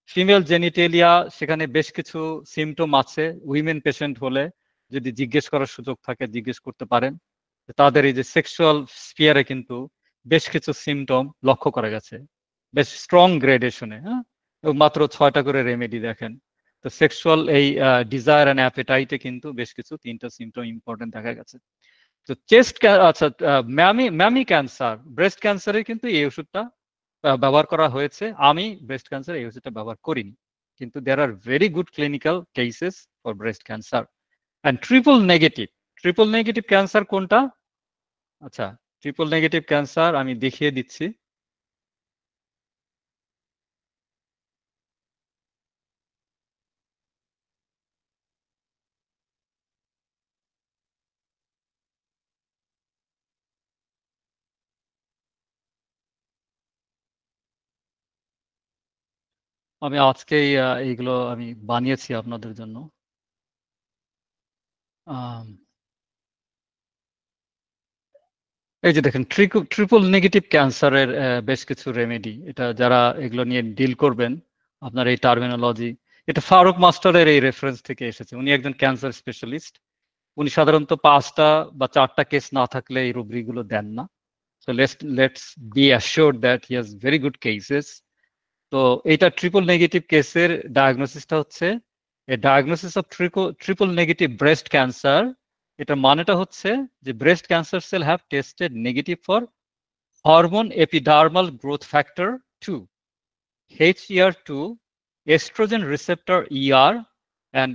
ফিমেল জেনিটেলিয়া, সেখানে বেশ কিছু সিমটম আছে, উইমেন পেশেন্ট হলে যদি জিজ্ঞেস করার সুযোগ থাকে জিজ্ঞেস করতে পারেন। তাদের এই যে সেক্সুয়াল স্পিয়ারে কিন্তু বেশ কিছু সিমটম লক্ষ্য করা গেছে, বেশ স্ট্রং গ্রেডেশনে। হ্যাঁ, এবং মাত্র 6টা করে রেমেডি দেখেন। তো সেক্সুয়াল এই ডিজায়ার অ্যান্ড অ্যাপেটাইটে কিন্তু বেশ কিছু 3টা সিমটম ইম্পর্টেন্ট দেখা গেছে। তো চেস্ট, আচ্ছা, ম্যামি ক্যান্সার, ব্রেস্ট ক্যান্সারে কিন্তু এই ওষুধটা ব্যবহার করা হয়েছে। আমি ব্রেস্ট ক্যান্সার এই ওষুধটা ব্যবহার করিনি, কিন্তু there are very good clinical cases for breast cancer. And triple negative cancer কোনটা? আচ্ছা, ট্রিপল নেগেটিভ ক্যান্সার আমি দেখিয়ে দিচ্ছি। আমি আজকেই এইগুলো আমি বানিয়েছি আপনাদের জন্য। এই যে দেখেন ট্রিপল নেগেটিভ ক্যান্সারের বেশ কিছু রেমেডি, এটা যারা এগুলো নিয়ে ডিল করবেন, আপনার এই টার্মিনোলজি, এটা ফারুক মাস্টারের এই রেফারেন্স থেকে এসেছে। উনি একজন ক্যান্সার স্পেশালিস্ট। উনি সাধারণত 5টা বা 4টা কেস না থাকলে এই রুব্রিকগুলো দেন না। So let's be assured that he has very good cases. তো এইটা ট্রিপল নেগেটিভ কেসের ডায়াগনোসিসটা হচ্ছে diagnosis of triple negative breast cancer. এটা মানেটা হচ্ছে যে breast cancer cell have tested negative for hormone epidermal growth factor 2, HER2, estrogen receptor ER and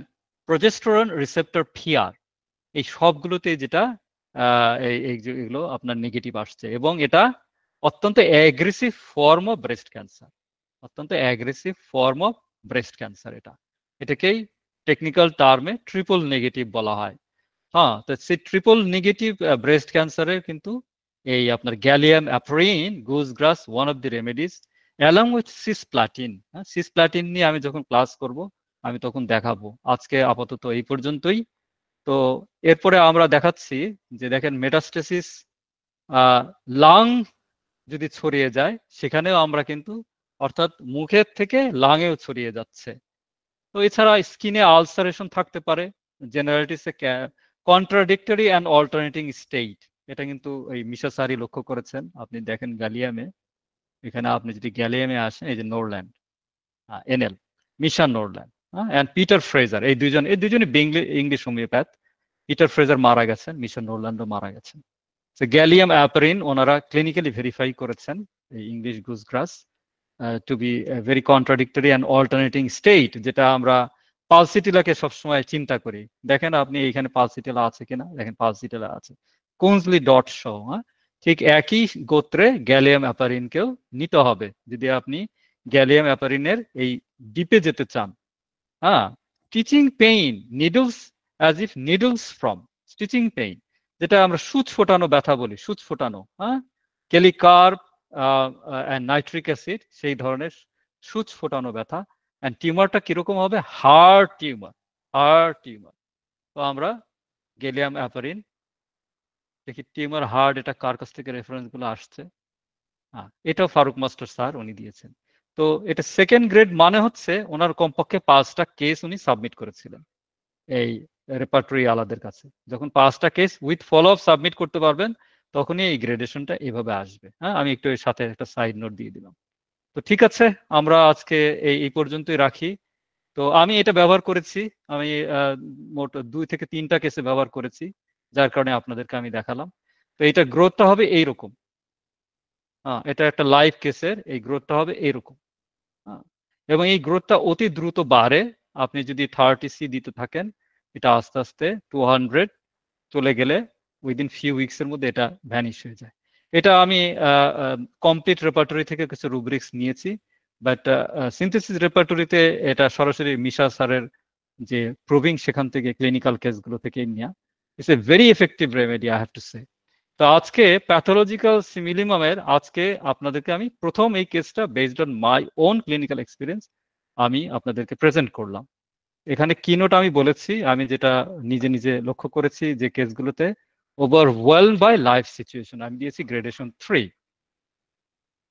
progesterone receptor PR। এই সবগুলোতে যেটা এগুলো আপনার নেগেটিভ আসছে, এবং এটা অত্যন্ত aggressive form of breast cancer, অত্যন্ত aggressive form of breast cancer. এটাকেই টেকনিক্যাল টার্মে ট্রিপল নেগেটিভ বলা হয়। হ্যাঁ, তো সেই ট্রিপল নেগেটিভ ব্রেস্ট ক্যান্সারের কিন্তু এই আপনার galium aparine goose grass one of the remedies along with cisplatin. হ্যাঁ, সিসপ্লাটিন নিয়ে আমি যখন ক্লাস করব আমি তখন দেখাবো। আজকে আপাতত এই পর্যন্তই। তো এরপরে আমরা দেখাচ্ছি যে দেখেন মেটাস্টেসিস লাং যদি ছড়িয়ে যায় সেখানেও আমরা কিন্তু, অর্থাৎ মুখের থেকে লাঙেও ছড়িয়ে যাচ্ছে। তো এছাড়া স্কিনে আলসারেশন থাকতে পারে, জেনারেলিটিস এ কন্ট্রাডিক্টরি অ্যান্ড অল্টারনেটিং স্টেট। এটা কিন্তু এই মিশা সারি লক্ষ্য করেছেন। আপনি দেখেন গ্যালিয়ামে, এখানে আপনি যদি গ্যালিয়ামে আসেন, এই যে Norland, NL, Misha Norland, and Peter Fraser, এই দুজনই ইংলিশ হোমিওপ্যাথ। পিটার ফ্রেজার মারা গেছেন, মিশা নোরল্যান্ডও মারা গেছেন। গ্যালিয়াম অ্যাপারিন ওনারা ক্লিনিক্যালি ভেরিফাই করেছেন এই English goosegrass to be very contradictory and alternating state, যেটা আমরা পালসিটিলাকে সবসময় চিন্তা করি। দেখেন আপনি এইখানে পালসিটিলা আছে কিনা, দেখেন পালসিটিলা আছে কোনসলি ডট সহ। হ্যাঁ, ঠিক একই গোত্রে গ্যালিয়াম অ্যাপারিনকেও নিতে হবে যদি আপনি গ্যালিয়াম অ্যাপারিনের এই ডিপে যেতে চান। হ্যাঁ, stitching pain, needles as if needles from stitching pain, যেটা আমরা সুচ ফোটানো ব্যথা বলি, সুচ ফোটানো। হ্যাঁ, কেলিকার্ব নাইট্রিক অ্যাসিড, সেই ধরনের সুচ ফোটানো ব্যথা। অ্যান্ড টিউমারটা কিরকম হবে? Hard tumour, hard tumour. তো আমরা গ্যালিয়াম অ্যাপারিন দেখি, টিউমার হার্ড, এটা কার কাছ থেকে রেফারেন্স গুলো আসছে? হ্যাঁ, এটাও ফারুক মাস্টার স্যার উনি দিয়েছেন। তো এটা সেকেন্ড গ্রেড মানে হচ্ছে ওনার কমপক্ষে 5টা কেস উনি সাবমিট করেছিলেন এই রেপার্টরি আলাদের কাছে। যখন 5টা case with follow up submit করতে পারবেন তখনই এই গ্রেডেশনটা এভাবে আসবে। হ্যাঁ, আমি একটু এর সাথে একটা সাইড নোট দিয়ে দিলাম। তো ঠিক আছে, আমরা আজকে এই পর্যন্তই রাখি। তো আমি এটা ব্যবহার করেছি, আমি মোট 2 থেকে 3টা কেসে ব্যবহার করেছি, যার কারণে আপনাদেরকে আমি দেখালাম। তো এটা গ্রোথটা হবে এইরকম। এটা একটা লাইভ কেসের এই গ্রোথটা হবে এইরকম। এবং এই গ্রোথটা অতি দ্রুত বাড়ে। আপনি যদি 30C দিতে থাকেন, এটা আস্তে আস্তে 200 চলে গেলে উইদিন ফিউ উইকসের মধ্যে এটা ভ্যানিশ হয়ে যায়। এটা আমি কমপ্লিট রেপার্টরি থেকে কিছু রুব্রিক্স নিয়েছি, বাট সিনথেসিস রেপার্টরিতে এটা সরাসরি মিশা স্যারের যে প্রুভিং, সেখান থেকে ক্লিনিক্যাল কেসগুলো থেকে নেওয়া। It's a very effective remedy, I have to say. তো আজকে প্যাথোলজিক্যাল সিমিলিমামের আজকে আপনাদেরকে আমি প্রথম এই কেসটা based on my own clinical experience আমি আপনাদেরকে প্রেজেন্ট করলাম। এখানে কিনোট আমি বলেছি, আমি যেটা নিজে নিজে লক্ষ্য করেছি যে কেসগুলোতে ওভারওয়েলড বাই লাইফ সিচুয়েশন, আমি দিয়েছি গ্রেডেশন 3।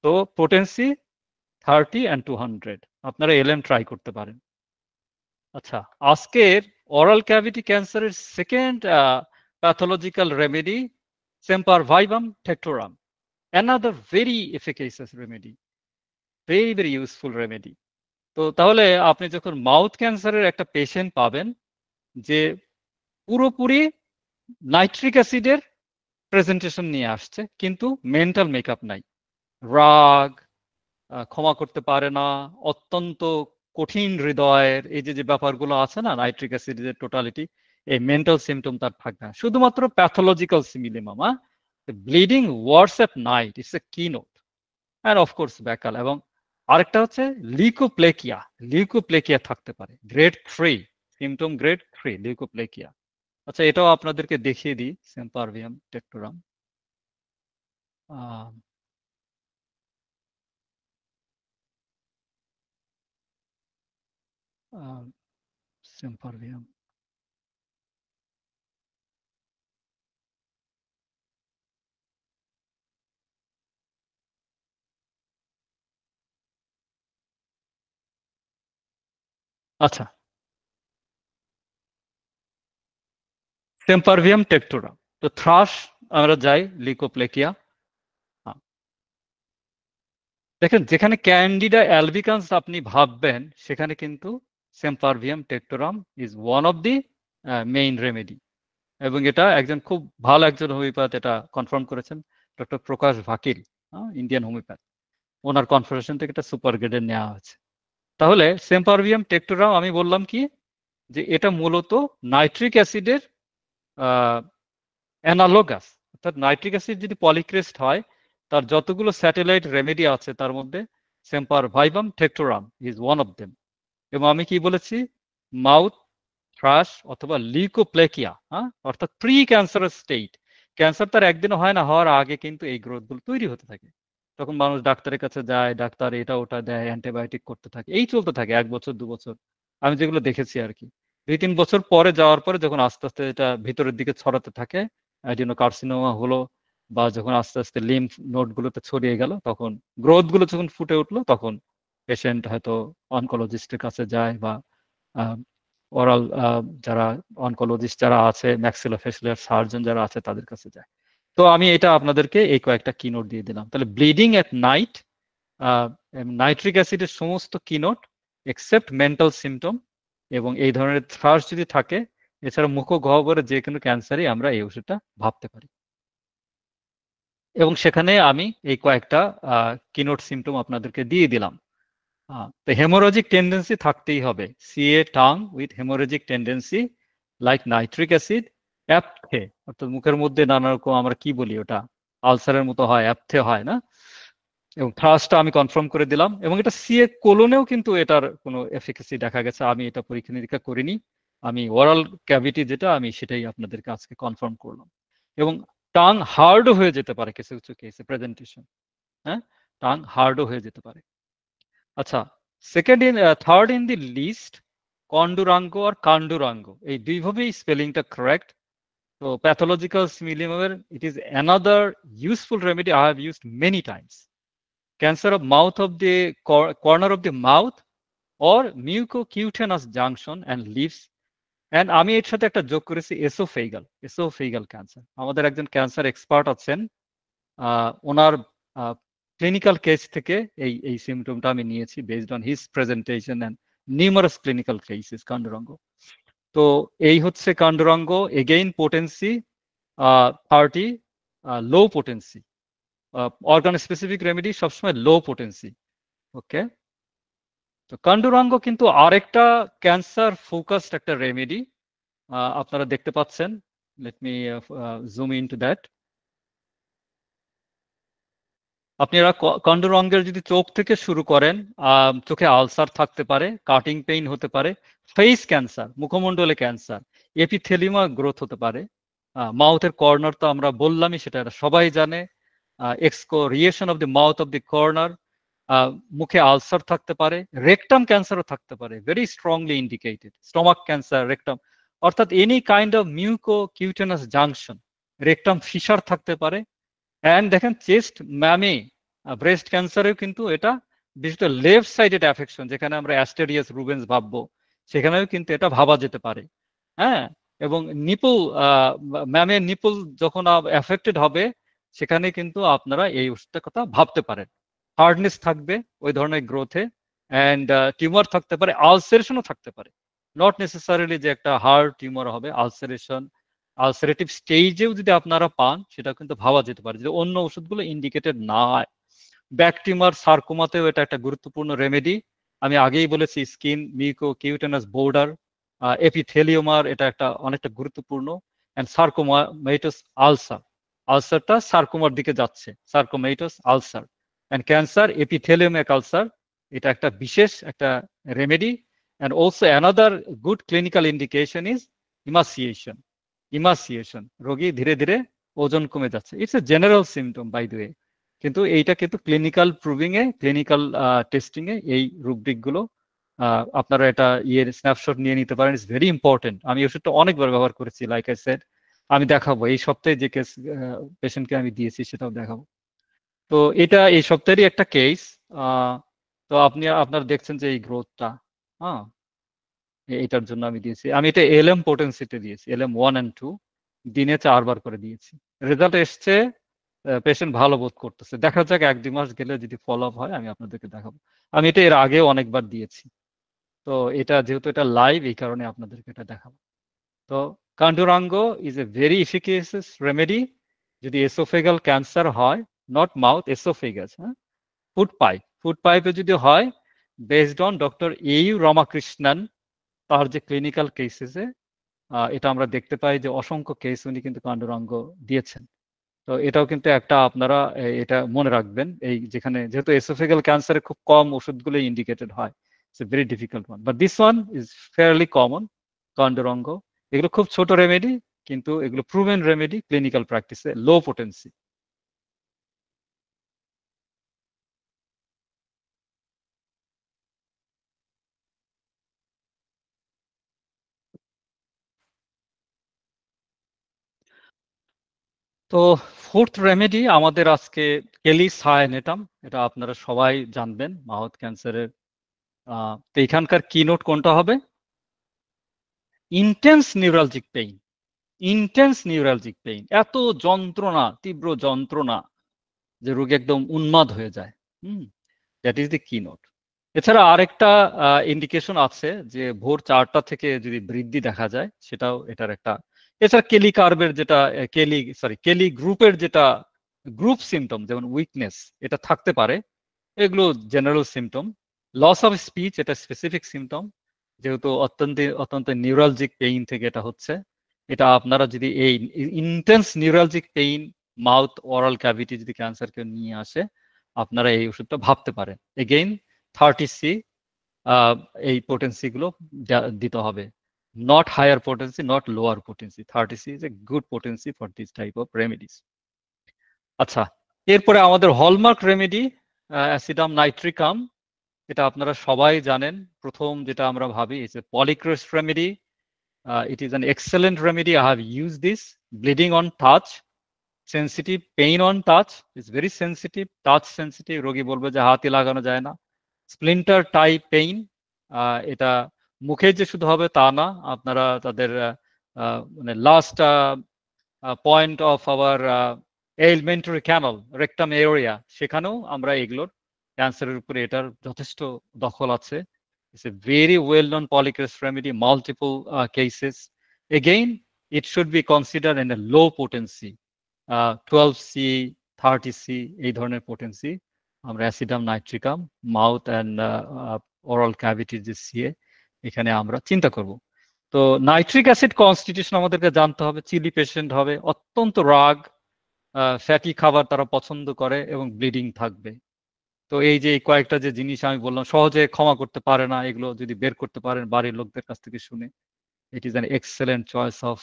তো পোটেন্সি 30 and 200, আপনারা এলএম ট্রাই করতে পারেন। আচ্ছা, আজকের অরাল ক্যাভিটি ক্যান্সারের second pathological remedy sempervivum tectorum, another very efficacious remedy, very very useful remedy। তো তাহলে আপনি যখন মাউথ ক্যান্সারের একটা পেশেন্ট পাবেন যে পুরোপুরি নাইট্রিক অ্যাসিডের প্রেজেন্টেশন নিয়ে আসছে কিন্তু মেন্টাল মেকআপ নাই, রাগ, ক্ষমা করতে পারে না, অত্যন্ত কঠিন হৃদয়ের, এই যে যে ব্যাপারগুলো আছে না নাইট্রিক অ্যাসিডের টোটালিটি, এই মেন্টাল সিমটম তার থাকবে না, শুধুমাত্র pathological simillimum. Bleeding worse at night, it's a keynote, and of course buccal. এবং আরেকটা হচ্ছে লিউকোপ্লেকিয়া, লিউকোপ্লেকিয়া থাকতে পারে গ্রেড 3, সিমটম গ্রেড 3 লিউকোপ্লেকিয়া। আচ্ছা, এটাও আপনাদেরকে দেখিয়ে দিই সেম্পারভিয়াম টেক্টোরাম। সেম্পারভিয়াম। আচ্ছা, সেম্পারভিয়াম টেক্টোরাম। তো থ্রাশ আমরা যাই লিকোপ্লেকিয়া। দেখেন, যেখানে ক্যান্ডিডা অ্যালবিকান্স আপনি ভাববেন, সেখানে কিন্তু sempervivum tectorum is one of the main remedy. এবং এটা একজন খুব ভালো একজন হোমিওপ্যাথ এটা কনফার্ম করেছেন, ডক্টর প্রকাশ ভাকিল, ইন্ডিয়ান হোমিওপ্যাথ। ওনার কনফারেশন থেকে এটা সুপার গ্রেডে নেওয়া হয়েছে। তাহলে সেম্পারভিয়াম টেক্টোরাম আমি বললাম কি, যে এটা মূলত নাইট্রিক অ্যাসিডের অ্যানালোগাস। অর্থাৎ নাইট্রিক অ্যাসিড যদি পলিক্রেস্ট হয়, তার যতগুলো স্যাটেলাইট রেমেডি আছে তার মধ্যে সেম্পারভাইভাম টেক্টোরাম ইজ ওয়ান অফ দেম। এবং আমি কি বলেছি, মাউথ থ্রাশ অথবা লিউকোপ্লেকিয়া, অর্থাৎ প্রি ক্যান্সারাস স্টেট। ক্যান্সার তার একদিনও হয় না, হওয়ার আগে কিন্তু এই গ্রোথগুলো তৈরি হতে থাকে। তখন মানুষ ডাক্তারের কাছে যায়, ডাক্তার এটা ওটা দেয়, অ্যান্টিবায়োটিক করতে থাকে, এই চলতে থাকে 1 বছর 2 বছর। আমি যেগুলো দেখেছি আর কি, 2-3 বছর পরে যাওয়ার পরে যখন আস্তে আস্তে এটা ভিতরের দিকে ছড়াতে থাকে, অ্যাডিনোকার্সিনোমা হলো, বা যখন আস্তে আস্তে লিম্ফ নোডগুলোতে ছড়িয়ে গেল, তখন গ্রোথগুলো যখন ফুটে উঠলো, তখন পেশেন্ট হয়তো অনকোলজিস্টের কাছে যায়, বা ওরাল যারা অনকোলজিস্ট যারা আছে, ম্যাক্সিলোফেসিয়াল সার্জন যারা আছে, তাদের কাছে যায়। তো আমি এটা আপনাদেরকে এই কয়েকটা কিনোট দিয়ে দিলাম। তাহলে ব্লিডিং এট নাইট, নাইট্রিক অ্যাসিডের সমস্ত কিনোট এক্সেপ্ট মেন্টাল সিমটম, এবং এই ধরনের থ্রাশ যদি থাকে, এছাড়া মুখগহ্বরে যে কোনো ক্যান্সারই আমরা এই ওষুধটা ভাবতে পারি। এবং সেখানে আমি এই কয়েকটা কিনোট সিমটম আপনাদেরকে দিয়ে দিলাম। তো হেমোরোজিক টেন্ডেন্সি থাকতেই হবে। CA tongue with hemorrhagic tendency like nitric acid, aphthae, অর্থাৎ মুখের মধ্যে নানা রকম আমরা কি বলি, ওটা আলসারের মতো হয়, অ্যাপথে হয় না। এবং থ্রাশটা আমি কনফার্ম করে দিলাম। এবং এটা সিএ কোলনেও কিন্তু এটার কোনো এফিকাসি দেখা গেছে। আমি এটা পরীক্ষা নিরীক্ষা করিনি, আমি ওরাল ক্যাভিটি যেটা, আমি সেটাই আপনাদেরকে আজকে কনফার্ম করলাম। এবং টাং হার্ডও হয়ে যেতে পারে কিছু কিছু কেসে, প্রেজেন্টেশন, হ্যাঁ, টাং হার্ডও হয়ে যেতে পারে। আচ্ছা, third in the list, condurango আর কান্ডুরাঙ্গ, এই দুইভাবেই স্পেলিংটা কারেক্ট। তো প্যাথোলজিক্যাল সিমিলিমার, it is another useful remedy I have used many times. Cancer of mouth of the corner of the mouth or mucocutaneous junction and lips. And আমি এর সাথে একটা যোগ করেছি এসোফেগাল ক্যান্সার। আমাদের একজন ক্যান্সার এক্সপার্ট আছেন, ওনার ক্লিনিক্যাল কেস থেকে এই এই সিমটমটা আমি নিয়েছি, based on his presentation and numerous clinical cases, condurango. তো এই হচ্ছে condurango. Again potency 30, low potency, organ specific remedy সবসময় লো পোটেন্সি। ওকে, তো কান্ডুরাঙ্গ কিন্তু আরেকটা ক্যান্সার ফোকাসড একটা রেমেডি, আপনারা দেখতে পাচ্ছেন। Let me zoom in to that. আপনারা কান্ডুরঙ্গের যদি চোখ থেকে শুরু করেন, চোখে আলসার থাকতে পারে, কাটিং পেইন হতে পারে, ফেস ক্যান্সার, মুখমণ্ডলে ক্যান্সার, এপিথেলিমা গ্রোথ হতে পারে, মাউথের কর্নার তো আমরা বললামই, সেটা সবাই জানে, excoriation of the mouth of the corner, মুখে আলসার থাকতে পারে, রেকটাম ক্যান্সারও থাকতে পারে, very strongly indicated, stomach cancer, rectum, অর্থাৎ any kind of mucocutaneous junction, rectum fissure থাকতে পারে। অ্যান্ড দেখেন, চেস্ট ম্যামে, ব্রেস্ট ক্যান্সারেও কিন্তু এটা, বিশেষত লেফট সাইডেড অ্যাফেকশন, যেখানে আমরা অ্যাস্টেরিয়াস রুবেন্স ভাববো, সেখানেও কিন্তু এটা ভাবা যেতে পারে। হ্যাঁ, এবং নিপল, ম্যামের নিপল যখন অ্যাফেক্টেড হবে, সেখানে কিন্তু আপনারা এই ওষুধটার কথা ভাবতে পারেন। হার্ডনেস থাকবে ওই ধরনের গ্রোথে, অ্যান্ড টিউমার থাকতে পারে, আলসারেশনও থাকতে পারে। নট নেসেসারিলি যে একটা হার্ড টিউমার হবে, আলসারেশন, আলসারেটিভ স্টেজেও যদি আপনারা পান, সেটা কিন্তু ভাবা যেতে পারে, যে অন্য ওষুধগুলো ইন্ডিকেটেড না হয়। ব্যাক টিউমার, সার্কোমাতেও এটা একটা গুরুত্বপূর্ণ রেমেডি। আমি আগেই বলেছি, স্কিন মিউকোকিউটেনাস বোর্ডার, এপিথেলিওমার, এটা একটা অনেকটা গুরুত্বপূর্ণ। অ্যান্ড সার্কোমাইটোস আলসার, আলসারটা সার্কোমার দিকে যাচ্ছে, sarcomatous ulcer. And cancer, epitheliomic ulcer, এটা একটা বিশেষ একটা remedy. And also another good clinical indication is emaciation, রোগী ধীরে ধীরে ওজন কমে যাচ্ছে। It's a general symptom by the way, কিন্তু এইটা কিন্তু ক্লিনিক্যাল প্রুভিং এ, ক্লিনিক্যাল টেস্টিং এ এই রুব্রিক গুলো আপনারা এটা স্ন্যাপশট নিয়ে নিতে পারেন। It's very important. আমি এই ওষুধটা অনেকবার ব্যবহার করেছি, লাইক আই সেড। আমি দেখাবো এই সপ্তাহে যে কেস পেশেন্টকে আমি দিয়েছি সেটাও দেখাবো। তো এটা এই সপ্তাহেরই একটা কেস। তো আপনারা দেখছেন যে এই গ্রোথটা, হ্যাঁ, এটার জন্য আমি দিয়েছি। আমি এটা এলএম পোটেন্সিতে দিয়েছি, LM 1 and 2 দিনে 4 বার করে দিয়েছি। রেজাল্ট এসছে, পেশেন্ট ভালো বোধ করতেছে। দেখা যাক 1-2 মাস গেলে যদি ফলো আপ হয় আমি আপনাদেরকে দেখাবো। আমি এটা এর আগেও অনেকবার দিয়েছি। তো এটা যেহেতু এটা লাইভ, এই কারণে আপনাদেরকে এটা দেখাবো। তো কান্ডুরাঙ্গ ইজ এ ভেরি এফিকেসিয়াস রেমেডি যদি এসোফেগাল ক্যান্সার হয়, নট মাউথ, এসোফেগাস, হ্যাঁ, ফুড পাইপে যদি হয়, বেসড অন ডক্টর AU রামাকৃষ্ণন, তার যে ক্লিনিক্যাল কেসেসে এটা আমরা দেখতে পাই যে অসংখ্য কেস উনি কিন্তু কান্ডুরাঙ্গ দিয়েছেন। তো এটাও কিন্তু একটা আপনারা এটা মনে রাখবেন, এই যেখানে যেহেতু এসোফেগাল ক্যান্সারে খুব কম ওষুধগুলো ইন্ডিকেটেড হয়, it's a very difficult one, but this one is fairly common. Condurango এগুলো খুব ছোট রেমেডি, কিন্তু এগুলো প্রুভেন রেমেডি ক্লিনিক্যাল প্র্যাকটিসে, লো পোটেন্সি। তো ফোর্থ রেমেডি আমাদের আজকে কেলি সায়ানেটাম, এটা আপনারা সবাই জানবেন মাউথ ক্যান্সারের। তো এখানকার কিনোট কোনটা হবে? Intense neuralgic pain, intense neuralgic pain, এত যন্ত্রণা, তীব্র যন্ত্রণা যে রোগী একদম উন্মাদ হয়ে যায়। That is the keynote. এছাড়া আরেকটা ইন্ডিকেশন আছে যে ভোর 4টা থেকে যদি বৃদ্ধি দেখা যায়, সেটাও এটার একটা। এছাড়া কেলি কার্ভের যেটা কেলি গ্রুপের যেটা গ্রুপ সিমটম, যেমন উইকনেস, এটা থাকতে পারে। এগুলো general symptom. Loss of speech এটা স্পেসিফিক সিমটম, যেহেতু অত্যন্ত নিউরালজিক পেইন থেকে এটা হচ্ছে। এটা আপনারা যদি এই intense neuralgic pain, mouth oral cavity যদি ক্যান্সারকে নিয়ে আসে, আপনারা এই ওষুধটা ভাবতে পারেন। এগেইন 30C এই পোটেন্সি গুলো দিতে হবে, not higher potency, not lower potency. 30C is a good potency for this type of remedies. আচ্ছা, এরপরে আমাদের হলমার্ক রেমেডি অ্যাসিডাম নাইট্রিকাম। এটা আপনারা সবাই জানেন। প্রথম যেটা আমরা ভাবি it's a polycrest remedy. It is an excellent remedy. I have use this. Bleeding on touch, sensitive, pain on touch, it's very sensitive, touch sensitive. রোগী বলবে যে হাতই লাগানো যায় না। স্প্লিন্টার টাইপ পেইন, এটা মুখে যে শুধু হবে তা না, আপনারা তাদের মানে last point of our elementary canal, rectum area, সেখানেও আমরা এগুলোর ক্যান্সারের উপরে এটার যথেষ্ট দখল আছে। It's a very well known polycrest remedy, multiple cases. Again it should be consider in a low potency, 12C, 30C, এই ধরনের পোটেন্সি আমরা অ্যাসিডাম নাইট্রিকাম, মাউথ অ্যান্ড ওরাল ক্যাভিটির যে সিএ, এখানে আমরা চিন্তা করব। তো নাইট্রিক অ্যাসিড কনস্টিটিউশন আমাদেরকে জানতে হবে। চিলি পেশেন্ট হবে, অত্যন্ত রাগ, ফ্যাটি খাবার তারা পছন্দ করে, এবং ব্লিডিং থাকবে। তো এই যে কয়েকটা যে জিনিস আমি বললাম, সহজে ক্ষমা করতে পারে না, এগুলো যদি বের করতে পারেন বাড়ির লোকদের কাছ থেকে শুনে, it is an excellent choice of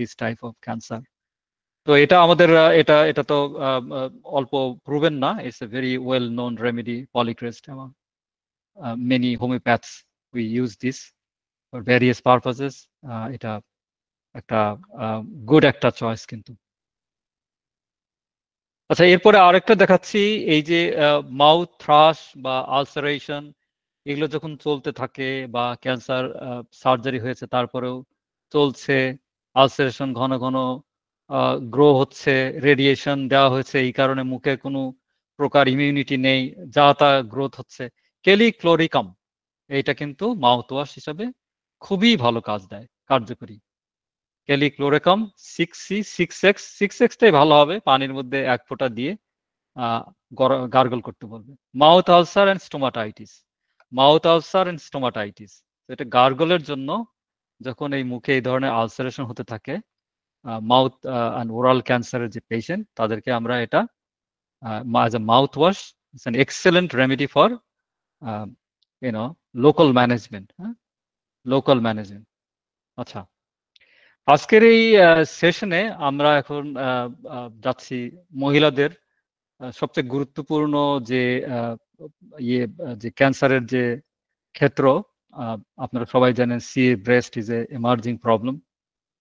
this type of cancer. তো এটা আমাদের এটা এটা তো অল্প প্রুভেন না, it's a very well known remedy, polychrest, এবং many homeopaths we use this for various purposes. এটা একটা গুড একটা চয়েস কিন্তু। আচ্ছা, এরপরে আরেকটা দেখাচ্ছি। এই যে মাউথ থ্রাশ বা আলসারেশন, এগুলো যখন চলতে থাকে, বা ক্যান্সার সার্জারি হয়েছে তারপরেও চলছে, আলসারেশন ঘন ঘন গ্রো হচ্ছে, রেডিয়েশন দেওয়া হয়েছে, এই কারণে মুখে কোনো প্রকার ইমিউনিটি নেই, যা তা গ্রোথ হচ্ছে, কেলিক্লোরিকাম এইটা কিন্তু মাউথ ওয়াশ হিসাবে খুবই ভালো কাজ দেয়, কার্যকরী। ক্যালিক্লোরেকাম 6C, 6X টাই ভালো হবে, পানির মধ্যে 1 ফোঁটা দিয়ে গার্গল করতে বলবে। Mouth ulcer and stomatitis, mouth ulcer and stomatitis, এটা গার্গলের জন্য, যখন এই মুখে এই ধরনের আলসারেশন হতে থাকে, মাউথ অ্যান্ড ওরাল ক্যান্সারের যে পেশেন্ট, তাদেরকে আমরা এটা as a mouthwash, it's an excellent remedy for you know local management, local management. আচ্ছা, আজকের এই সেশনে আমরা এখন যাচ্ছি মহিলাদের সবচেয়ে গুরুত্বপূর্ণ যে যে ক্যান্সারের যে ক্ষেত্র আপনারা সবাই জানেন CA breast is a emerging problem.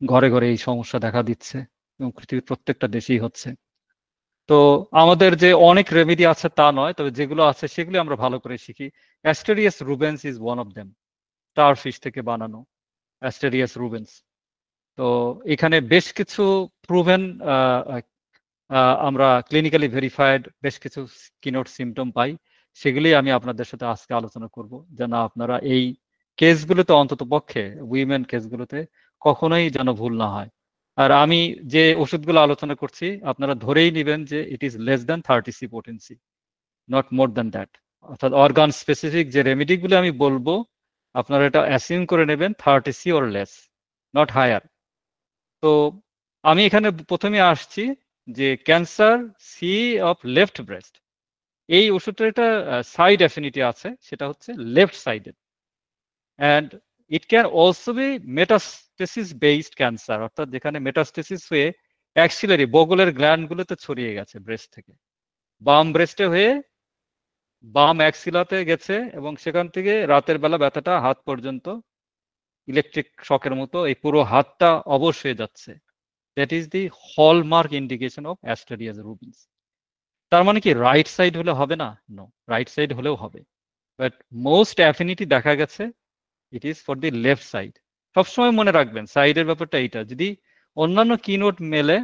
ঘরে ঘরে এই সমস্যা দেখা দিচ্ছে এবং পৃথিবীর প্রত্যেকটা দেশেই হচ্ছে। তো আমাদের যে অনেক রেমেডি আছে তা নয়, তবে যেগুলো আছে সেগুলো আমরা ভালো করে শিখি। Asterias rubens is one of them, starfish থেকে বানানো অ্যাস্টেরিয়াস রুবেন্স। তো এখানে বেশ কিছু প্রুভেন আমরা ক্লিনিক্যালি ভেরিফাইড বেশ কিছু কিনোট সিমটম পাই, সেগুলি আমি আপনাদের সাথে আজকে আলোচনা করব, যেন আপনারা এই কেসগুলোতে অন্তত পক্ষে উইমেন কেসগুলোতে কখনোই যেন ভুল না হয়। আর আমি যে ওষুধগুলো আলোচনা করছি আপনারা ধরেই নেবেন যে it is less than 30 C potency, not more than that. অর্থাৎ অর্গান স্পেসিফিক যে রেমেডিগুলো আমি বলবো আপনারা এটা অ্যাসিউম করে নেবেন 30 C or less, not higher. তো আমি এখানে প্রথমে আসছি যে cancer C of left breast, এই ওষুধটার একটা সাইড অ্যাফিনিটি আছে, সেটা হচ্ছে left sided. And it can also be metastasis based cancer, অর্থাৎ যেখানে মেটাস্টেসিস হয়ে অ্যাক্সিলারি বগলের গ্ল্যান্ডগুলোতে ছড়িয়ে গেছে ব্রেস্ট থেকে, বাম ব্রেস্টে হয়ে বাম অ্যাক্সিলাতে গেছে এবং সেখান থেকে রাতের বেলা ব্যথাটা হাত পর্যন্ত ইলেকট্রিক শকের মতো এই পুরো হাতটা অবশ হয়ে যাচ্ছে। That is the hallmark indication of asterias rubens. তার মানে কি রাইট সাইড হলে হবে না? নো, রাইট সাইড হলেও হবে, বাট মোস্ট অ্যাফিনিটি দেখা গেছে it is for the left side. সবসময় মনে রাখবেন সাইডের ব্যাপারটা এইটা, যদি অন্যান্য কিনোট মেলে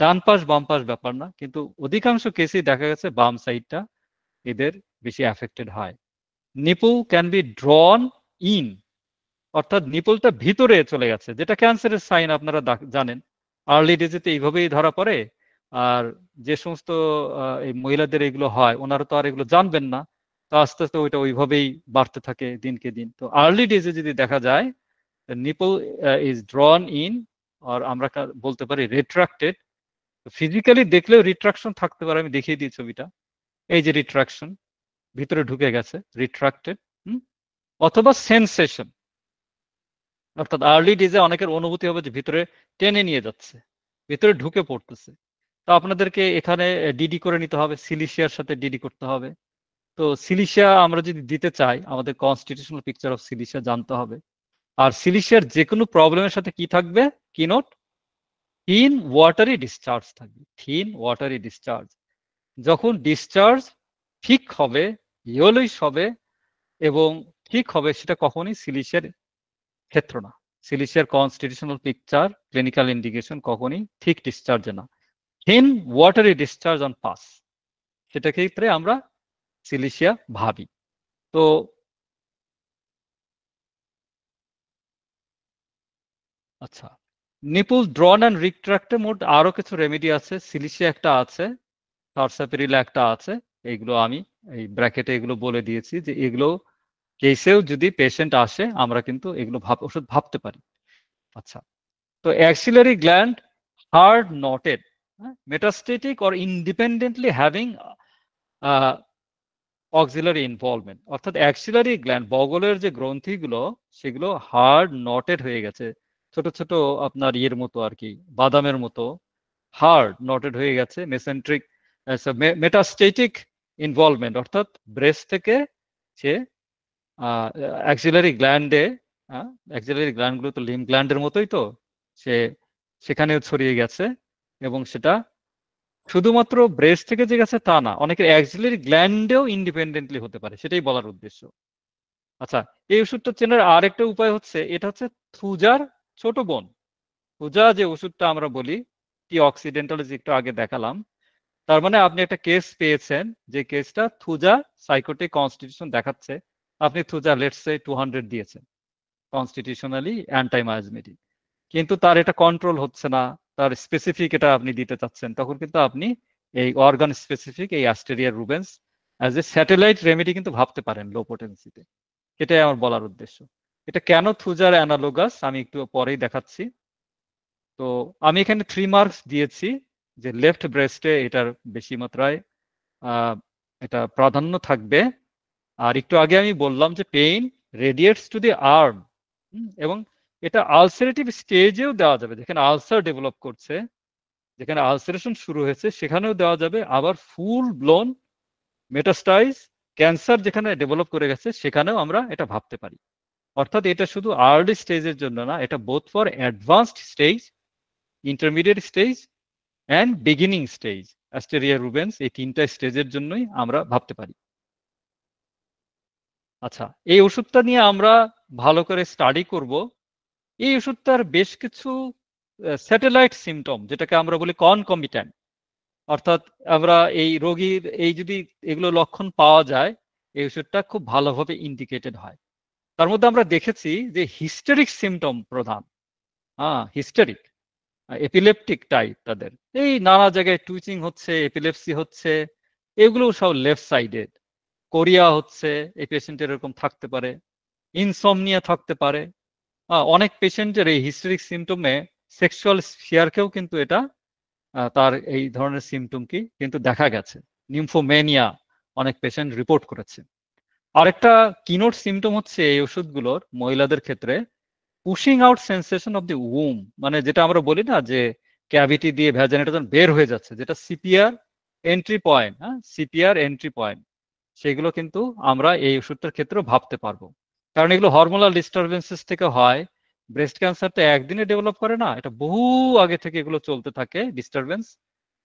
ডান পাশ বাম পাশ ব্যাপার না, কিন্তু অধিকাংশ কেসেই দেখা গেছে বাম সাইডটা এদের বেশি অ্যাফেক্টেড হয়। নিপল ক্যান বি ড্রন ইন, অর্থাৎ নিপলটা ভিতরে চলে গেছে, যেটা ক্যান্সারের সাইন আপনারা জানেন। আর্লি ডিজিতে এইভাবেই ধরা পড়ে। আর যে সমস্ত এই মহিলাদের এগুলো হয় ওনারা তো আর এগুলো জানবেন না, তো আস্তে আস্তে ওইটা ওইভাবেই বাড়তে থাকে দিনকে দিন। তো আর্লি ডিজে যদি দেখা যায় নিপল ইজ ড্রন ইন, আর আমরা বলতে পারি রিট্রাক্টেড। ফিজিক্যালি দেখলেও রিট্রাকশন থাকতে পারে, আমি দেখিয়ে দিই ছবিটা, এই যে রিট্রাকশন, ভিতরে ঢুকে গেছে, রিট্রাক্টেড। অথবা সেন্সেশন, অর্থাৎ আর্লি ডিজে অনেকের অনুভূতি হবে যে ভিতরে টেনে নিয়ে যাচ্ছে, ভিতরে ঢুকে পড়তেছে। তো আপনাদেরকে এখানে ডিডি করে নিতে হবে, সিলিশিয়ার সাথে ডিডি করতে হবে। তো সিলিশিয়া আমরা যদি দিতে চাই আমাদের কনস্টিটিউশনাল পিকচার অফ সিলিশিয়া জানতে হবে। আর সিলিশিয়ার যে কোনো প্রবলেমের সাথে কি থাকবে, কি নোট, থিন ওয়াটারি ডিসচার্জ থাকবে, থিন ওয়াটারি ডিসচার্জ। যখন ডিসচার্জ ঠিক হবে, ইয়েলোইশ হবে এবং ঠিক হবে, সেটা কখনই সিলিশিয়ার ক্ষেত্র না। সিলিশিয়ার কনস্টিটিউশনাল পিকচার ক্লিনিক্যাল ইন্ডিকেশন কখনই ঠিক ডিসচার্জে না, thin watery discharge on pass, সেটা ক্ষেত্রে আমরা সিলিশিয়া ভাবি। তো আচ্ছা, নিপল ড্রন অ্যান্ড রিট্রাক্টে মোট আরো কিছু রেমেডি আছে, সিলিশিয়া একটা আছে, সারসাপিরিলা একটা আছে। এইগুলো আমি এই ব্র্যাকেটে এগুলো বলে দিয়েছি যে এগুলো কেসেও যদি পেশেন্ট আসে আমরা কিন্তু এগুলো ওষুধ ভাবতে পারি। আচ্ছা, তো axillary gland hard knotted, metastatic or independently having axillary involvement, অর্থাৎ অ্যাক্সিলারি গ্ল্যান্ড বগলের যে গ্রন্থিগুলো সেগুলো হার্ড নটেড হয়ে গেছে, ছোট ছোট আপনার ইয়ের মতো আর কি, বাদামের মতো হার্ড নটেড হয়ে গেছে। মেসেন্ট্রিক মেটাস্টেটিক ইনভলভমেন্ট, অর্থাৎ ব্রেস্ট থেকে সে অ্যাক্সিলারি গ্ল্যান্ডে, অ্যাক্সিলারি গ্ল্যান্ডগুলো তো লিম গ্ল্যান্ডের মতোই, তো সে সেখানেও ছড়িয়ে গেছে। এবং সেটা শুধুমাত্র ব্রেস্ট থেকে যে গেছে তা না, অনেকের অ্যাক্সিলারি গ্ল্যান্ডেও ইন্ডিপেন্ডেন্টলি হতে পারে, সেটাই বলার উদ্দেশ্য। আচ্ছা, এই ওষুধটা চেনার আরেকটা উপায় হচ্ছে, এটা হচ্ছে থুজার ছোট বোন। থুজা যে ওষুধটা আমরা বলি টি অক্সিডেন্টাল, যে একটু আগে দেখালাম, তার মানে আপনি একটা কেস পেয়েছেন যে কেসটা থুজা সাইকোটিক কনস্টিটিউশন দেখাচ্ছে, আপনি থুজা লেটস সে 200 দিয়েছেন কনস্টিটিউশনালি অ্যান্টাইমায়াজমেটিক, কিন্তু তার এটা কন্ট্রোল হচ্ছে না, তার স্পেসিফিক এটা আপনি দিতে চাচ্ছেন, তখন কিন্তু আপনি এই অর্গান স্পেসিফিক এই অ্যাস্টেরিয়া রুবেন্স অ্যাজ এ স্যাটেলাইট রেমেডি কিন্তু ভাবতে পারেন লো পোটেন্সিতে। এটাই আমার বলার উদ্দেশ্য। এটা কেন থুজার অ্যানালোগাস আমি একটু পরেই দেখাচ্ছি। তো আমি এখানে 3 মার্কস দিয়েছি যে লেফট ব্রেস্টে এটার বেশি মাত্রায় এটা প্রাধান্য থাকবে। আর একটু আগে আমি বললাম যে পেইন রেডিয়েটস টু দি আর্ম, এবং এটা আলসারেটিভ স্টেজেও দেওয়া যাবে, যেখানে আলসার ডেভেলপ করছে, যেখানে আলসারেশন শুরু হয়েছে সেখানেও দেওয়া যাবে, আবার ফুল ব্লোন মেটাস্টাইজ ক্যান্সার যেখানে ডেভেলপ করে গেছে সেখানেও আমরা এটা ভাবতে পারি। অর্থাৎ এটা শুধু আর্লি স্টেজের জন্য না, এটা both for advanced stage, intermediate stage and beginning stage, asteria rubens, এই তিনটা স্টেজের জন্যই আমরা ভাবতে পারি। আচ্ছা, এই ওষুধটা নিয়ে আমরা ভালো করে স্টাডি করব। এই ওষুধটার বেশ কিছু স্যাটেলাইট সিমটম, যেটাকে আমরা বলি কনকমিট্যান্ট, অর্থাৎ আমরা এই রোগীর এই যদি এগুলো লক্ষণ পাওয়া যায়, এই ওষুধটা খুব ভালোভাবে ইন্ডিকেটেড হয়। তার মধ্যে আমরা দেখেছি যে হিস্টেরিক সিমটম প্রধান, হিস্টেরিক, এপিলেপটিক টাইপ তাদের, এই নানা জায়গায় টুইচিং হচ্ছে, এপিলেপসি হচ্ছে, এগুলো সব লেফট সাইডেড, কোরিয়া হচ্ছে, এই পেশেন্টের এরকম থাকতে পারে, ইনসমনিয়া থাকতে পারে। অনেক পেশেন্টের এই হিস্টেরিক সিমটমে সেক্সুয়াল ফিয়ারকেও কিন্তু এটা তার এই ধরনের সিমটম কি কিন্তু দেখা গেছে। নিউমফোমেনিয়া অনেক পেশেন্ট রিপোর্ট করেছে। আরেকটা কিনোট সিমটম হচ্ছে এই ওষুধগুলোর মহিলাদের ক্ষেত্রে pushing out sensation of the um, মানে যেটা আমরা বলি না যে ক্যাভিটি দিয়ে ভ্যাজানিটা যখন বের হয়ে যাচ্ছে, যেটা CPR entry point, CPR entry point, সেগুলো কিন্তু আমরা এই ওষুধটার ক্ষেত্রেও ভাবতে পারবো। কারণ এগুলো হরমোনাল ডিস্টারবেন্সেস থেকে হয়। ব্রেস্ট ক্যান্সার তো একদিনে ডেভেলপ করে না, এটা বহু আগে থেকে এগুলো চলতে থাকে ডিস্টারবেন্স।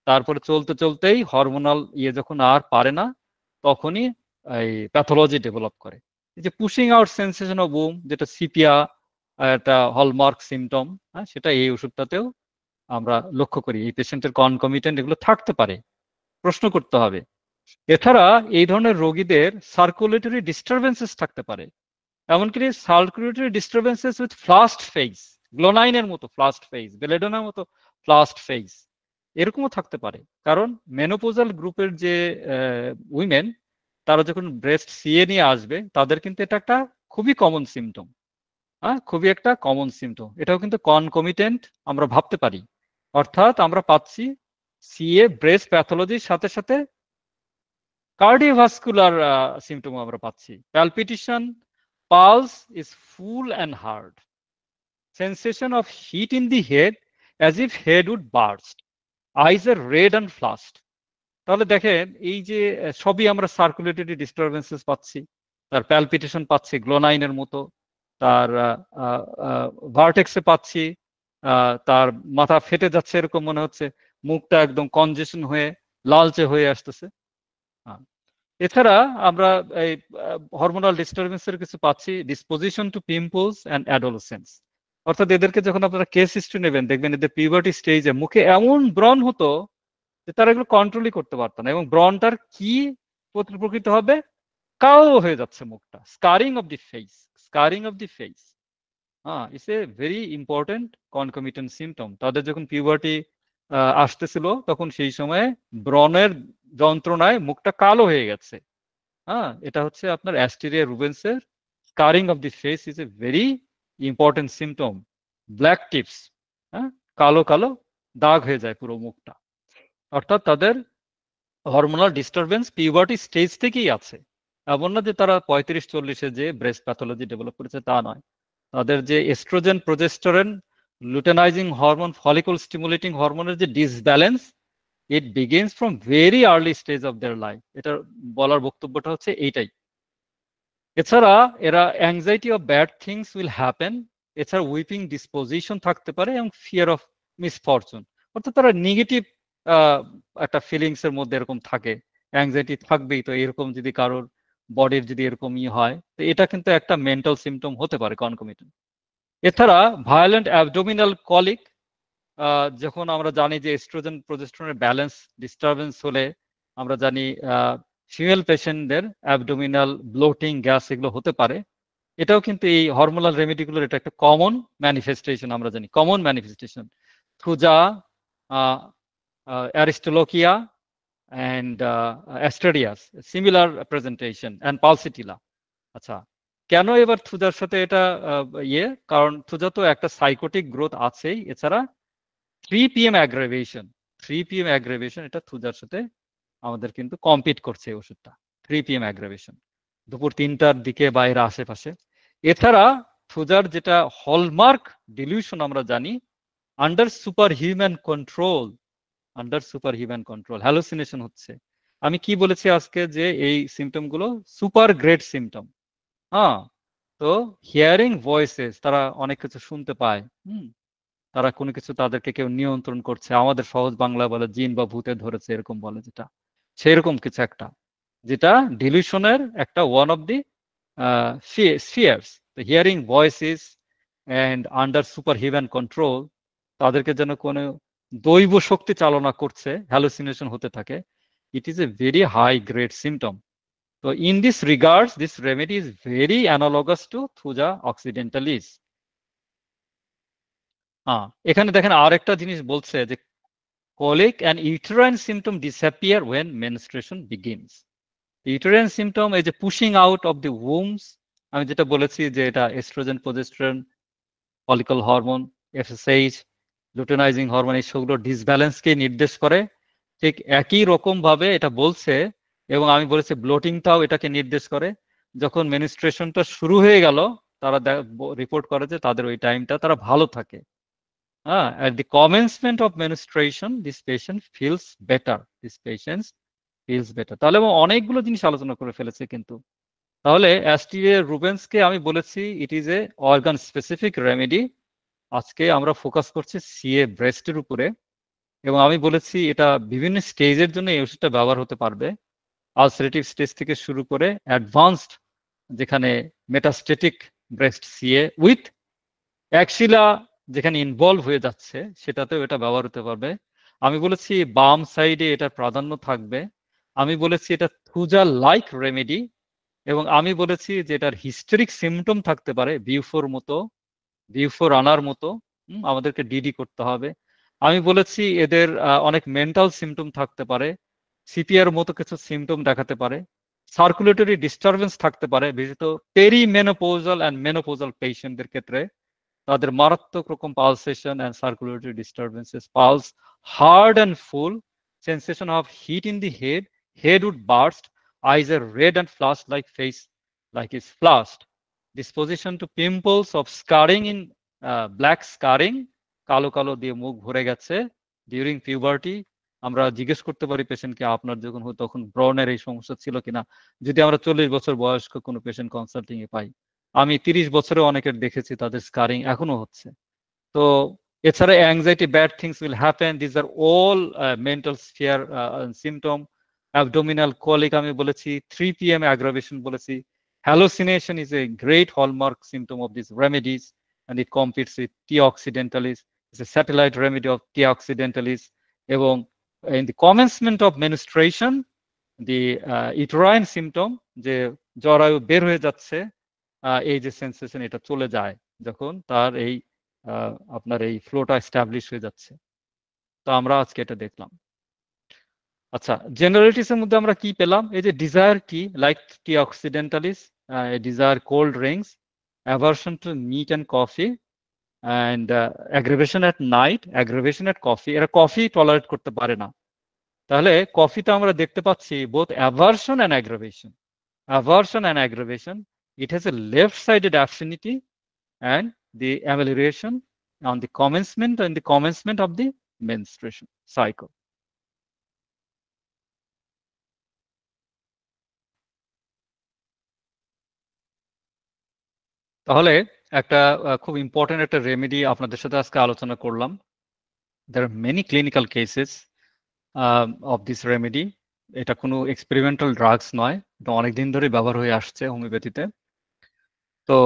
তারপরে চলতে চলতেই হরমোনাল যখন আর পারে না, তখনই এই প্যাথোলজি ডেভেলপ করে। এই যে পুশিং আউট সেন্সেশন অফ উম, যেটা সিপিয়া একটা হলমার্ক সিমটম, সেটা এই ওষুধটাতেও আমরা লক্ষ্য করি। এই পেশেন্টের কনকমিটেন্ট এগুলো থাকতে পারে, প্রশ্ন করতে হবে। এছাড়া এই ধরনের রোগীদের সার্কুলেটরি ডিস্টারবেন্সেস থাকতে পারে, এমনকি circulatory disturbances with flushed face, গ্লোনাইনের মতো ফ্লাস্ট ফেজ, বেলেডোনার মতো ফ্লাস্ট ফেজ, এরকমও থাকতে পারে। কারণ মেনোপোজাল গ্রুপের যে উইমেন, তারা যখন ব্রেস্ট সিএ নিয়ে আসবে, তাদের কিন্তু এটা একটা খুবই কমন সিমটম, খুবই একটা কমন সিমটম। এটাও কিন্তু কনকমিটেন্ট আমরা ভাবতে পারি। অর্থাৎ আমরা পাচ্ছি সিএ ব্রেস্ট প্যাথোলজির সাথে সাথে কার্ডিওভাস্কুলার সিমটম আমরা পাচ্ছি। Palpitation, pulse is full and hard, sensation of heat in the head as if head would burst, eyes are red and flushed. তাহলে দেখেন এই যে সবই আমরা সার্কুলেটরি ডিস্টারবেন্সেস পাচ্ছি, তার প্যালপিটেশন পাচ্ছি গ্লোনাইনের মতো, তার ভার্টেক্সে পাচ্ছি, তার মাথা ফেটে যাচ্ছে এরকম মনে হচ্ছে, মুখটা একদম কনজেশন হয়ে লালচে হয়ে আসতেছে। এছাড়া আমরা এই হরমোনাল ডিস্টারবেন্সের কিছু পাচ্ছি, disposition to pimples and adolescence. অর্থাৎ এদেরকে যখন আপনারা কেস হিস্ট্রি নেবেন, দেখবেন এদের পিউবার্টি স্টেজে মুখে এমন ব্রণ হতো যে তারা এগুলো কন্ট্রোলই করতে পারতো না, এবং ব্রণটার কি প্রকৃত হবে, কালো হয়ে যাচ্ছে মুখটা, scarring of the face, scarring of the face. It's a very important concomitant symptom. তাদের যখন পিউবার্টি আসতেছিল, তখন সেই সময়ে ব্রণের যন্ত্রণায় মুখটা কালো হয়ে গেছে। এটা হচ্ছে আপনার অ্যাস্টেরিয়া রুবেন্সের scarring of the face is a very important symptom. Black tips, কালো কালো দাগ হয়ে যায় পুরো মুখটা। অর্থাৎ তাদের হরমোনাল ডিস্টারবেন্স পিউবার্টি স্টেজ থেকেই আছে। এমন না যে তারা 35-40-এ যে ব্রেস্ট প্যাথোলজি ডেভেলপ করেছে, তা নয়। তাদের যে estrogen, progesterone, luteinizing hormone, follicle stimulating হরমোনের যে disbalance, it begins from very early stage of their life. এটা বলার বক্তব্যটা হচ্ছে এইটাই। এছাড়া এরা anxiety of bad things will happen, এছাড়া উইপিং ডিসপোজিশন থাকতে পারে, এবং ফিয়ার অফ মিসফরচুন, অর্থাৎ তারা নেগেটিভ একটা ফিলিংস এর মধ্যে এরকম থাকে। অ্যাংজাইটি থাকবেই, তো এরকম যদি কারোর বডির যদি এরকমই হয়, তো এটা কিন্তু একটা মেন্টাল সিমটম হতে পারে কনকমিটেন্ট। এছাড়া ভায়োলেন্ট অ্যাবডোমিনাল কলিক, যখন আমরা জানি যে এস্ট্রোজেন প্রোজেস্টেরনের ব্যালেন্স ডিস্টারবেন্স হলে আমরা জানি ফিমেল পেশেন্টদের অ্যাবডোমিনাল ব্লোটিং, গ্যাস এগুলো হতে পারে। এটাও কিন্তু এই হরমোনাল রেমেডিগুলোর এটা একটা কমন ম্যানিফেস্টেশন, আমরা জানি common manifestation. Thuja, aristolochia and asterias, similar presentation, and pulsatilla. আচ্ছা, কেন এবার থুজার সাথে এটা কারণ থুজা তো একটা সাইকোটিক গ্রোথ আছেই, এছাড়া 3 PM অ্যাগ্রাভেশন, 3 PM অ্যাগ্রাভেশন, এটা থুজার সাথে আমাদের কিন্তু কম্পিট করছে এই ওষুধটা। 3 PM অ্যাগ্রাভেশন, দুপুর 3টার দিকে বা এর আশেপাশে। এছাড়া থুজার যেটা হলমার্ক ডিলিউশন আমরা জানি, under super human control, hallucination হচ্ছে। আমি কি বলেছি আজকে যে এই সিমটম গুলো সুপার গ্রেট সিমটম। হ্যাঁ, তো হিয়ারিং ভয়েসেস, তারা অনেক কিছু শুনতে পায়। তারা কোনো কিছু, তাদেরকে কেউ নিয়ন্ত্রণ করছে, আমাদের সহজ বাংলা বলে জিন বা ভূতে ধরেছে এরকম বলে, যেটা সেরকম কিছু একটা, যেটা ডিলিউশনের একটা one of the স্ফিয়ার্স। Hearing voices and under super human control, তাদেরকে যেন কোনো দৈব শক্তি চালনা করছে, হ্যালুসিনেশন হতে থাকে। It is a very high grade symptom. তো in this regards this remedy is very analogous to thuja occidentalis. এখানে দেখেন আর একটা জিনিস বলছে যে colic and uterine symptom disappear when menstruation begins. Uterine symptom এই যে pushing out of the wombs, আমি যেটা বলেছি যে এটা estrogen, progesterone, follicle hormone, FSH, luteinizing hormone, এই সবগুলো ডিসব্যালেন্সকে নির্দেশ করে। ঠিক একই রকম ভাবে এটা বলছে, এবং আমি বলেছি ব্লোটিংটাও এটাকে নির্দেশ করে। যখন মেনস্ট্রুয়েশনটা শুরু হয়ে গেল, তারা রিপোর্ট করে যে তাদের ওই টাইমটা তারা ভালো থাকে। At the commencement of menstruation, this patient feels better. This patient feels better. তাহলে অনেকগুলো জিনিস আলোচনা করে ফেলেছে কিন্তু। তাহলে অ্যাস্টিরিয়া রুবেন্সকে আমি বলেছি ইট is A organ specific remedy. আজকে আমরা ফোকাস করছি সিএ ব্রেস্টের উপরে, এবং আমি বলেছি এটা বিভিন্ন স্টেজের জন্য এই ওষুধটা ব্যবহার হতে পারবে। আলসারেটিভ স্টেজ থেকে শুরু করে অ্যাডভান্সড, যেখানে মেটাস্টেটিক ব্রেস্ট সিএ উইথ অ্যাক্সিলা যেখানে ইনভলভ হয়ে যাচ্ছে, সেটাতেও এটা ব্যবহার হতে পারবে। আমি বলেছি বাম সাইডে এটার প্রাধান্য থাকবে। আমি বলেছি এটা থুজা লাইক রেমেডি, এবং আমি বলেছি যে এটার হিস্টেরিক সিমটম থাকতে পারে, বিউফোর মতো, বিউফোর আনার মতো। আমাদেরকে ডিডি করতে হবে। আমি বলেছি এদের অনেক মেন্টাল সিমটম থাকতে পারে, সিপিআর মতো কিছু সিমটম দেখাতে পারে, সার্কুলেটরি ডিস্টারবেন্স থাকতে পারে, বিশেষত পেরিমেনোপোজাল অ্যান্ড মেনোপোজাল পেশেন্টদের ক্ষেত্রে তাদের মারাত্মক রকম pulsation and circulatory disturbances, pulse hard and full, sensation of heat in the head, head would burst, eyes are red and flash like face like is flushed, disposition to pimples of scarring in black scarring, কালো কালো দিয়ে মুখ ভরে গেছে during puberty. আমরা জিজ্ঞেস করতে পারি পেশেন্টকে আপনার যখন হতো তখন ব্রণের এই সমস্যা ছিল কিনা, যদি আমরা 40 বছর বয়স্ক কোনো পেশেন্ট কনসাল্টিং এ পাই। আমি 30 বছরে অনেকের দেখেছি তাদের স্কারিং এখনো হচ্ছে। তো এছাড়া anxiety, bad things will happen, this are all mental sphere symptom. Abdominal colic আমি বলেছি, 3 PM অ্যাগ্রাভেশন বলেছি। Hallucination is a great hallmark symptom of this remedies and it competes with T occidentalis, it's a satellite remedy of T occidentalis. এবং in the commencement of menstruation, the uterine symptom, যে জরায়ু বের হয়ে যাচ্ছে, এই যে sensation, এটা চলে যায় যখন তার এই আপনার এই ফ্লোটা এস্টাবলিশ হয়ে যাচ্ছে। তো আমরা আজকে এটা দেখলাম। আচ্ছা, জেনারেলিটিস এর মধ্যে আমরা কি পেলাম? এই যে desire tea like T occidentalis, desire cold drinks, aversion to meat and coffee, and aggravation at night, aggravation at coffee. এরা কফি টলারেট করতে পারে না। তাহলে কফিতে আমরা দেখতে পাচ্ছি both aversion and aggravation, aversion and aggravation. It has a left-sided affinity and the amelioration on the commencement of the menstruation cycle. তাহলে একটা খুব ইম্পর্টেন্ট একটা রেমেডি আপনাদের সাথে আজকে আলোচনা করলাম। There are many clinical cases of this remedy. এটা কোনো এক্সপেরিমেন্টাল ড্রাগস নয়, এটা অনেকদিন ধরে ব্যবহার হয়ে আসছে হোমিওপ্যাথিতে। তো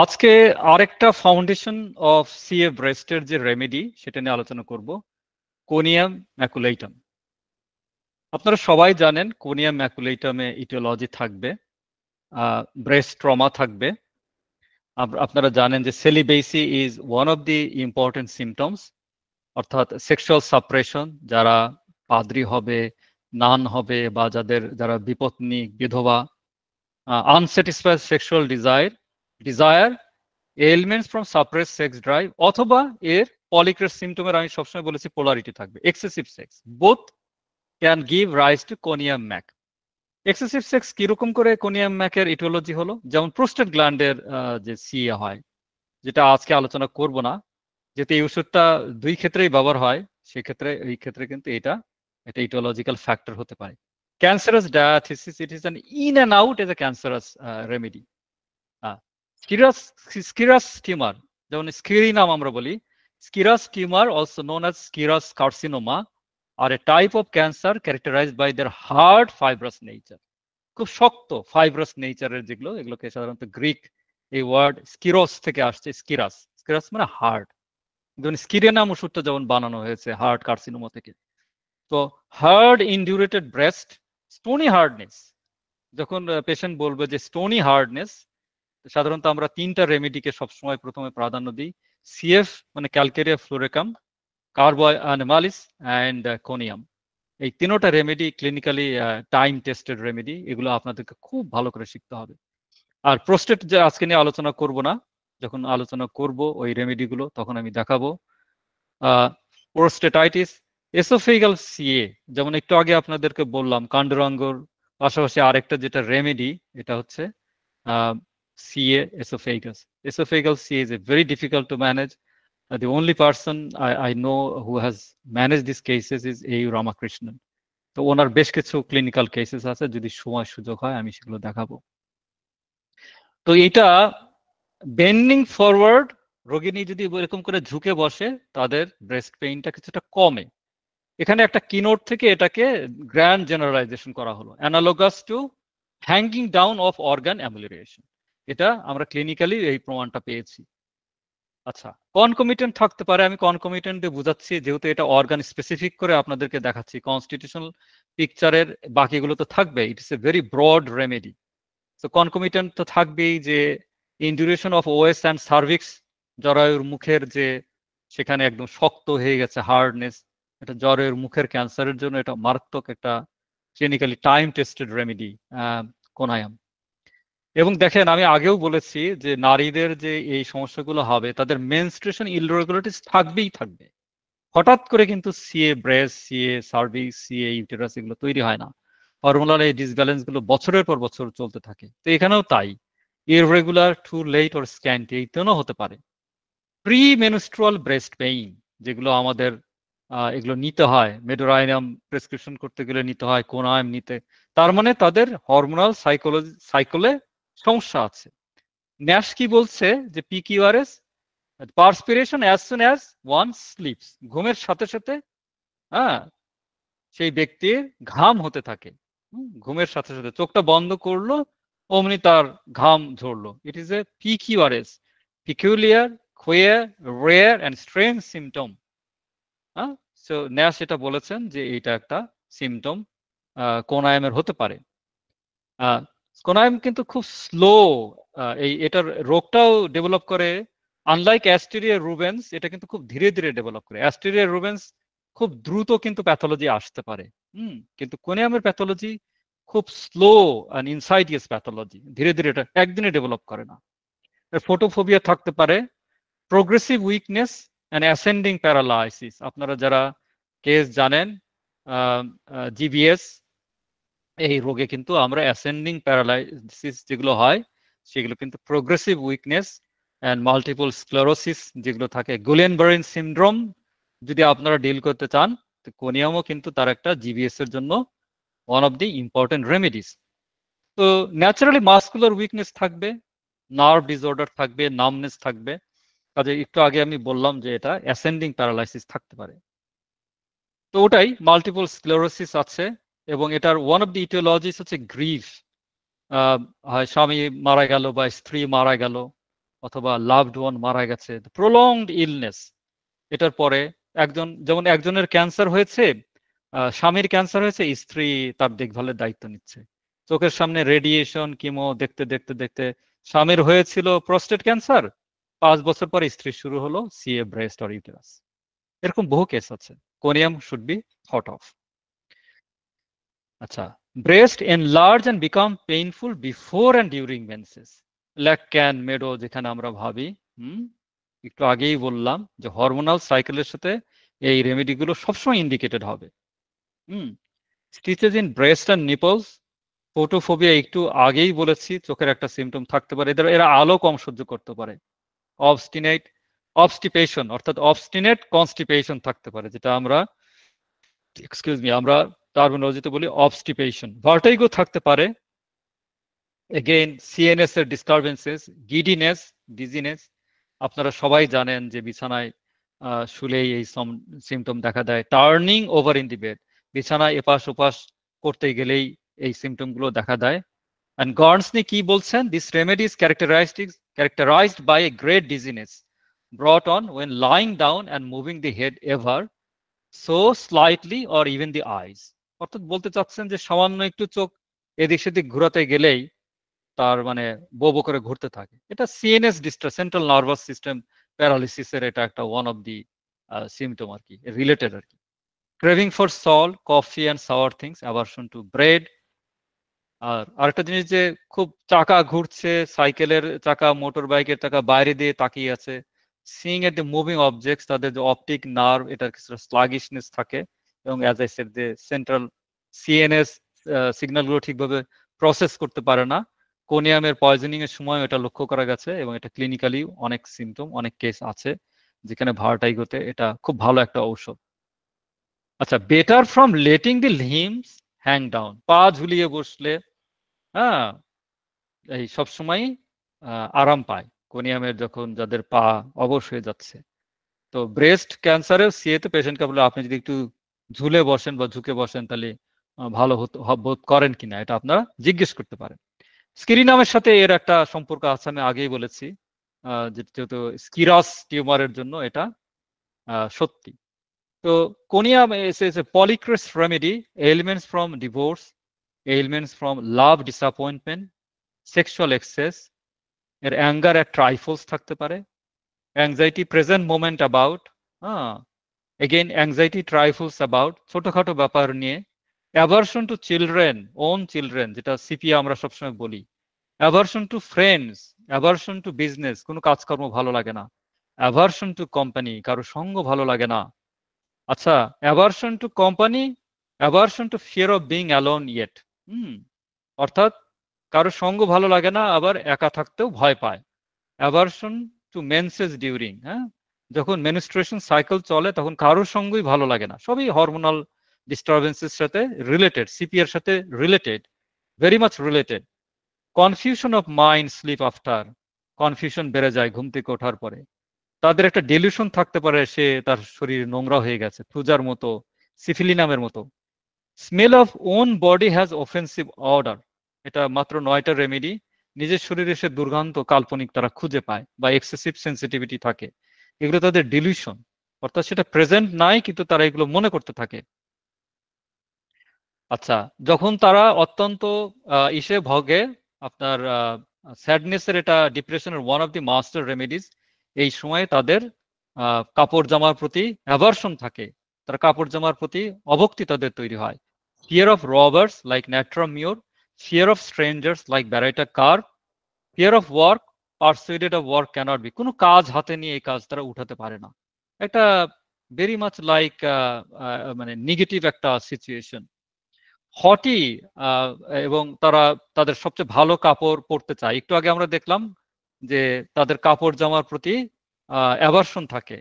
আজকে আরেকটা ফাউন্ডেশন অফ সিএ ব্রেস্টের যে রেমেডি, সেটা নিয়ে আলোচনা করব, কোনিয়াম ম্যাকুলেটাম। আপনারা সবাই জানেন কোনিয়াম ম্যাকুলেটামে ইটিওলজি থাকবে, ব্রেস্ট ট্রমা থাকবে। আপনারা জানেন যে celibacy is one of the important symptoms, অর্থাৎ সেক্সুয়াল সাপ্রেশন, যারা পাদ্রী হবে, নান হবে, বা যারা বিপত্নী, বিধবা, unsatisfied sexual desire, elements from suppress sex drive, অথবা এর পলিক্রেস সিমটমের আমি সবসময় বলেছি পোলারিটি থাকবে, excessive sex, both can give rise to conium mac. Excessive sex কিরকম করে কোনিয়াম ম্যাকের ইটিওলজি হলো? যেমন প্রোস্টেট গ্ল্যান্ডের যে সিএ হয়, যেটা আজকে আলোচনা করব না, যেহেতু এই ওষুধটা দুই ক্ষেত্রেই ব্যবহার হয়, সেক্ষেত্রে এই ক্ষেত্রে কিন্তু এটা ইটিওলজিক্যাল ফ্যাক্টর হতে পারে। Cancerous diathesis, it is an in and out as a cancerous remedy. Scaurus tumor, যেমন স্কিরি নাম আমরা বলি, Scaurus tumor, also known as Scaurus carcinoma, are a type of cancer characterized by their hard fibrous nature. খুব শক্ত fibrous নেচারের যেগুলো, এগুলোকে সাধারণত গ্রিক এই ওয়ার্ড স্কিরোস থেকে আসছে, স্কিরাস। স্কিরাস মানে হার্ড, যেমন স্কিরেনাম ওষুধটা যেমন বানানো হয়েছে হার্ড কার্সিনোমা থেকে। তো হার্ড ইনডিউরেটেড ব্রেস্ট, স্টোনি হার্ডনেস, যখন পেশেন্ট বলবে যে স্টোনি হার্ডনেস, সাধারণত আমরা তিনটা রেমেডিকে সবসময় প্রথমে প্রাধান্য দিই। সিএফ মানে calcarea fluoricum, carbo animalis and conium. এই তিনোটা remedy clinically time tested remedy, এগুলো আপনাদেরকে খুব ভালো করে শিখতে হবে। আর প্রোস্টেট যে আজকে নিয়ে আলোচনা করব না, যখন আলোচনা করব ওই রেমেডিগুলো তখন আমি দেখাবো। প্রোস্টেটাইটিস, এসোফেগাল সিএ, যেমন একটু আগে আপনাদেরকে বললাম কাণ্ডরাঙ্গর পাশাপাশি আরেকটা যেটা রেমেডি, এটা হচ্ছে CA esophagus. Esophageal CA is a very difficult to manage. The only person I know who has managed these cases is A.U. Ramakrishnan. তো ওনার বেশ কিছু ক্লিনিক্যাল কেসেস আছে, যদি সময় সুযোগ হয় আমি সেগুলো দেখাবো। তো এটা বেন্ডিং ফরওয়ার্ড, রোগিনী যদি এরকম করে ঝুঁকে বসে তাদের ব্রেস্ট পেইনটা কিছুটা কমে। এখানে একটা কিনোট থেকে এটাকে গ্র্যান্ড জেনারেলাইজেশন করা হলো, analogous to hanging down of organ amelioration. এটা আমরা ক্লিনিক্যালি এই প্রমাণটা পেয়েছি। আচ্ছা, কনকমিটেন্ট থাকতে পারে, আমি কনকমিটেন্ট দিয়ে বুঝাচ্ছি যেহেতু এটা অর্গান স্পেসিফিক করে আপনাদেরকে দেখাচ্ছি। কনস্টিটিউশনাল পিকচারের বাকিগুলো তো থাকবে, ইট ইস এ ভেরি ব্রড রেমেডি। তো কনকমিটেন্ট তো থাকবেই, যে ইনডিউরেশন অফ ওএস অ্যান্ড সার্ভিক্স, জরায়ুর মুখের যে সেখানে একদম শক্ত হয়ে গেছে হার্ডনেস, এটা জরায়ুর মুখের ক্যান্সারের জন্য এটা মারাত্মক একটা ক্লিনিক্যালি টাইম টেস্টেড রেমেডি কোনায়াম। এবং দেখেন আমি আগেও বলেছি যে নারীদের যে এই সমস্যাগুলো হবে তাদের মেনস্ট্রুয়েশন ইররেগুলারিটিস থাকবেই থাকবে। হঠাৎ করে কিন্তু CA breast, CA cervix, CA uterus এগুলো তৈরি হয় না। হরমোনাল এই ডিসব্যালেন্স গুলো বছরের পর বছর চলতে থাকে। তো এখানেও তাই, irregular, too late or scanty, এই তেনও হতে পারে। প্রি মেনস্ট্রুয়াল ব্রেস্ট পেইন, যেগুলো আমাদের এগুলো নিতে হয়, মেডোরাইনাম প্রেসক্রিপশন করতে গেলে নিতে হয়, কোনায়াম নিতে, তার মানে তাদের হরমোনাল সাইকেলে সমস্যা আছে। ন্যাশ কি বলছে যে PQRS, perspiration as soon as one sleeps, ঘুমের সাথে সাথে সেই ব্যক্তির ঘাম হতে থাকে। ঘুমের সাথে সাথে চোখটা বন্ধ করলো অমনি তার ঘাম ঝরলো। It is a PQRS, peculiar, queer, rare and strange symptom. So Nash এটা বলেছেন যে এটা একটা সিমটম কোনায়ামের হতে পারে। কোনায়াম কিন্তু খুব স্লো, এটার রোগটাও ডেভেলপ করে। আনলাইক অ্যাস্টেরিয়া রুবেন্স, এটা কিন্তু খুব ধীরে ধীরে ডেভেলপ করে। অ্যাস্টেরিয়া রুবেন্স খুব দ্রুত কিন্তু প্যাথোলজি আসতে পারে, কিন্তু কোনায়ামের প্যাথোলজি খুব স্লো অ্যান্ড ইনসাইডিয়াস প্যাথোলজি, ধীরে ধীরে, এটা একদিনে ডেভেলপ করে না। ফোটোফোবিয়া থাকতে পারে, progressive weakness and ascending paralysis. আপনারা যারা কেস জানেন জিবিএস, এই রোগে কিন্তু আমরা অ্যাসেন্ডিং প্যারালাইসিস যেগুলো হয় সেগুলো কিন্তু progressive weakness and multiple sclerosis যেগুলো থাকে, গুলেনবার্ন সিনড্রোম যদি আপনারা ডিল করতে চান, তো কোনিয়ামও কিন্তু তার একটা জিবিএস এর জন্য one of the important remedies. তো ন্যাচারালি মাসকুলার উইকনেস থাকবে, নার্ভ ডিসঅর্ডার থাকবে, নামনেস থাকবে। কাজে একটু আগে আমি বললাম যে এটা অ্যাসেন্ডিং প্যারালাইসিস থাকতে পারে। তো ওটাই মাল্টিপল স্ক্লেরোসিস আছে, এবং এটার ওয়ান অফ দি ইটিওলজিস হচ্ছে গ্রিফ। হয় স্বামী মারা গেল বা স্ত্রী মারা গেল অথবা লাভড ওয়ান মারা গেছে, প্রলংড ইলনেস। এটার পরে যেমন একজনের ক্যান্সার হয়েছে, স্বামীর ক্যান্সার হয়েছে, স্ত্রী তার দেখভালের দায়িত্ব নিচ্ছে, চোখের সামনে রেডিয়েশন কিমো দেখতে দেখতে দেখতে স্বামীর হয়েছিল প্রস্টেট ক্যান্সার, 5 বছর পরে স্ত্রীর শুরু হলো সিএ ব্রেস্ট অর ইউটেরাস। এরকম বহু কেস আছে। Conium should be thought of. আচ্ছা, breast enlarge and become painful before and during menses, lac can medo যেখানে আমরা ভাবি। একটু আগেই বললাম যে হরমোনাল সাইকেলের সাথে এই রেমেডিগুলো সবসময় ইন্ডিকেটেড হবে। Stitches in breast and নিপলস, photophobia একটু আগেই বলেছি চোখের একটা সিমটম থাকতে পারে, এরা আলো কম সহ্য করতে পারে। অবস্টিপেশন অর্থাৎ অবস্টিনেট কনস্টিপেশন থাকতে পারে, যেটা আমরা টার্মিনোলজিতে বলি অবস্টিপেশন। ভার্টাইগো থাকতে পারে, এগেইন সিএনএস এর ডিস্টারবেন্সেস, গিডিনেস, ডিজিনেস। আপনারা সবাই জানেন যে বিছানায় শুলেই এই সিমটম দেখা দেয়। Turning over in the bed, বিছানায় এপাশ ওপাশ করতে গেলেই এই সিমটম গুলো দেখা দেয়। And Gornsny কি বলছেন? This remedy is characterized by a great dizziness brought on when lying down and moving the head ever so slightly or even the eyes. অর্থাৎ বলতে চাচ্ছেন যে সামান্য একটু চোখ এদিক সেদিক ঘোরাতে গেলেই তার মানে বো বো করে ঘুরতে থাকে। এটা CNS distress, central nervous system প্যারালিসিসের এটা একটা ওয়ান অফ দি সিমটম আর কি, রিলেটেড আর কি। Craving for salt, coffee and sour things, aversion to bread. আর আরেকটা জিনিস যে খুব চাকা ঘুরছে, সাইকেলের চাকা, মোটর বাইকের চাকা বাইরে দিয়ে তাকিয়ে আছে, seeing at the moving objects, তাদের যে অপটিক নার্ভ এটার কিছুটা স্লাগিশনেস থাকে, এবং অ্যাজ আই সেড যে সেন্ট্রাল সিএনএস সিগন্যালগুলো ঠিকভাবে প্রসেস করতে পারে না। কোনিয়ামের পয়জনিং এর সময় এটা লক্ষ্য করা গেছে, এবং এটা ক্লিনিক্যালি অনেক সিমটম, অনেক কেস আছে যেখানে ভার্টাইগোতে এটা খুব ভালো একটা ঔষধ। আচ্ছা, better from letting the limbs hang down, পা ঝুলিয়ে বসলে হ্যাঁ এই সবসময় আরাম পায় কোনিয়ামের যখন যাদের পা অবশ হয়ে যাচ্ছে। তো ব্রেস্ট ক্যান্সারের সিএতে পেশেন্টকে বলে আপনি যদি একটু ঝুলে বসেন বা ঝুঁকে বসেন তাহলে ভালো বোধ করেন কিনা, এটা আপনারা জিজ্ঞেস করতে পারেন। স্কিরিনামের সাথে এর একটা সম্পর্ক আছে, আমি আগেই বলেছি, যেহেতু স্কিরাস টিউমারের জন্য এটা সত্যি। তো conium is a polycrest remedy, ailments from divorce, ailments from love disappointment, sexual excess, এর অ্যাঙ্গার এর ট্রাইফলস থাকতে পারে, anxiety present moment about, again anxiety trifles about ছোটখাটো ব্যাপার নিয়ে, aversion to children, own children, যেটা সিপিএ আমরা সবসময় বলি, aversion to friends, aversion to business, কোনো কাজকর্ম ভালো লাগে না, অ্যাভারশন টু কোম্পানি, কারো সঙ্গ ভালো লাগে না। আচ্ছা, aversion to company, aversion to fear of being alone yet, অর্থাৎ কারো সঙ্গ ভালো লাগে না, আবার একা থাকতেও ভয় পায়। অ্যাভারশন টু মেন্সেস ডিউরিং, যখন মেনস্ট্রুয়েশন সাইকেল চলে তখন কারোর সঙ্গই ভালো লাগে না। সবই হরমোনাল ডিস্টারবেন্সের সাথে রিলেটেড, সিপি এর সাথে related, very much related. Confusion of mind slip after, confusion বেড়ে যায় ঘুম থেকে ওঠার পরে। তাদের একটা ডেলিউশন থাকতে পারে সে তার শরীর নোংরা হয়ে গেছে, থুজার মতো, সিফিলিনামের মতো। Smell of own body has offensive order, এটা মাত্র 9টা রেমেডি। নিজের শরীরে সে দুর্গন্ধ কাল্পনিক তারা খুঁজে পায়, বা এক্সেসিভ সেন্সিটিভিটি থাকে, এগুলো তাদের ডিলিউশন, অর্থাৎ সেটা প্রেজেন্ট নাই কিন্তু তারা এগুলো মনে করতে থাকে। আচ্ছা, যখন তারা অত্যন্ত ইসে ভোগে, আপনার স্যাডনেসের, এটা ডিপ্রেশনের one of the master remedies. এই সময় তাদের কাপড় জামার প্রতি অ্যাভারশন থাকে, তারা কাপড় জামার প্রতি অভক্তি তাদের তৈরি হয়। Fear of robbers like natrum mur, fear of strangers like baryta carb, fear of work, persuaded of work can't be, কোনো কাজ হাতে নিয়ে এই কাজ তারা উঠাতে পারে না। একটা ভেরি মাচ লাইক মানে নেগেটিভ একটা সিচুয়েশন। হটি, এবং তারা তাদের সবচেয়ে ভালো কাপড় পরতে চায়। একটু আগে আমরা দেখলাম যে তাদের কাপড় জামার প্রতি অ্যাভারশন থাকে,